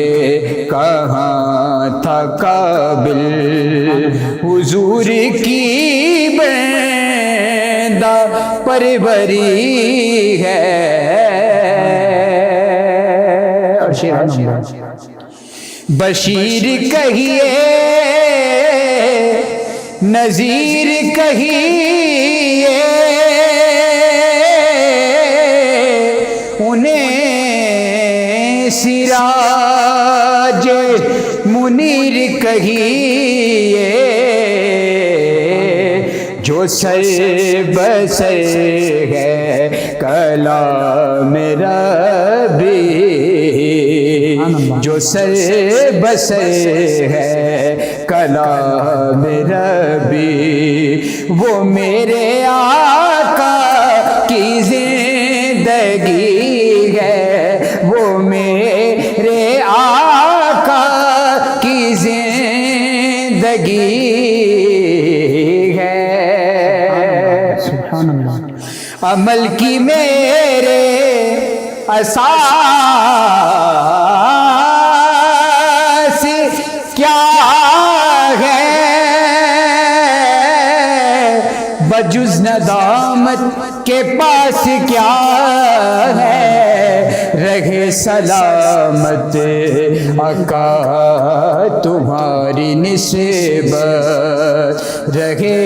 کہاں تھا قابل، حضور کی بندہ پروری ہے۔ بشیر کہیے نذیر کہیے، انہیں سراج منیر کہیے، جو سر بسر ہے کلام ربی، جو سر بسر ہے کلام ربی، وہ میرے آقا کی زندگی ہے، وہ میرے آقا کی زندگی ہے۔ سبحان اللہ۔ عمل کی میرے اساس کیا ہے، بجز ندامت کے پاس کیا ہے، رہے سلامت آقا تمہاری نسبت، رہے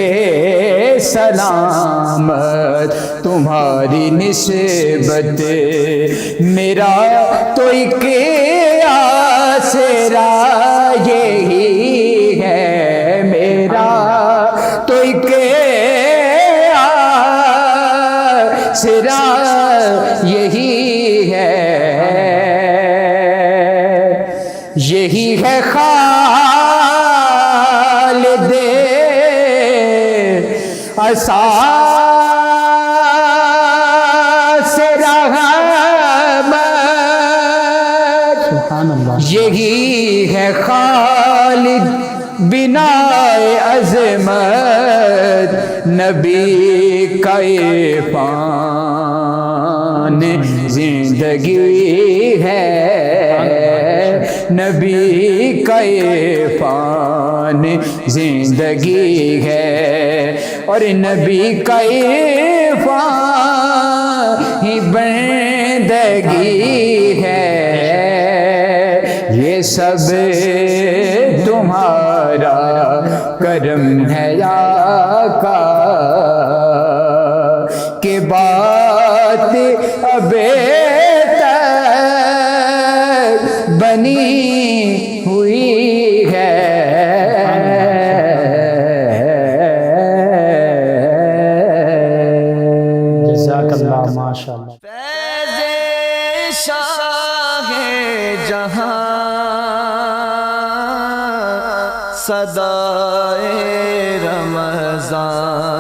سلامت تمہاری نسبت، میرا تو ایک آسرا یہی ہے، میرا تو ایک آسرا یہی ہے، یہی ہے خالد اساس رحمت، سبحان اللہ۔ یہی ہے خالد بنائے عظمت، نبی کا عرفان زندگی ہے، نبی کا عرفان زندگی ہے، اور نبی کا عرفان ہی بندگی ہے، یہ سب تمہارا کرم ہے یا آقا، کہ بات اب تک بنی ہوئی ہے۔ جزاک اللہ، ماشاء اللہ۔ فیض شاہ جہاں صدائے رمضان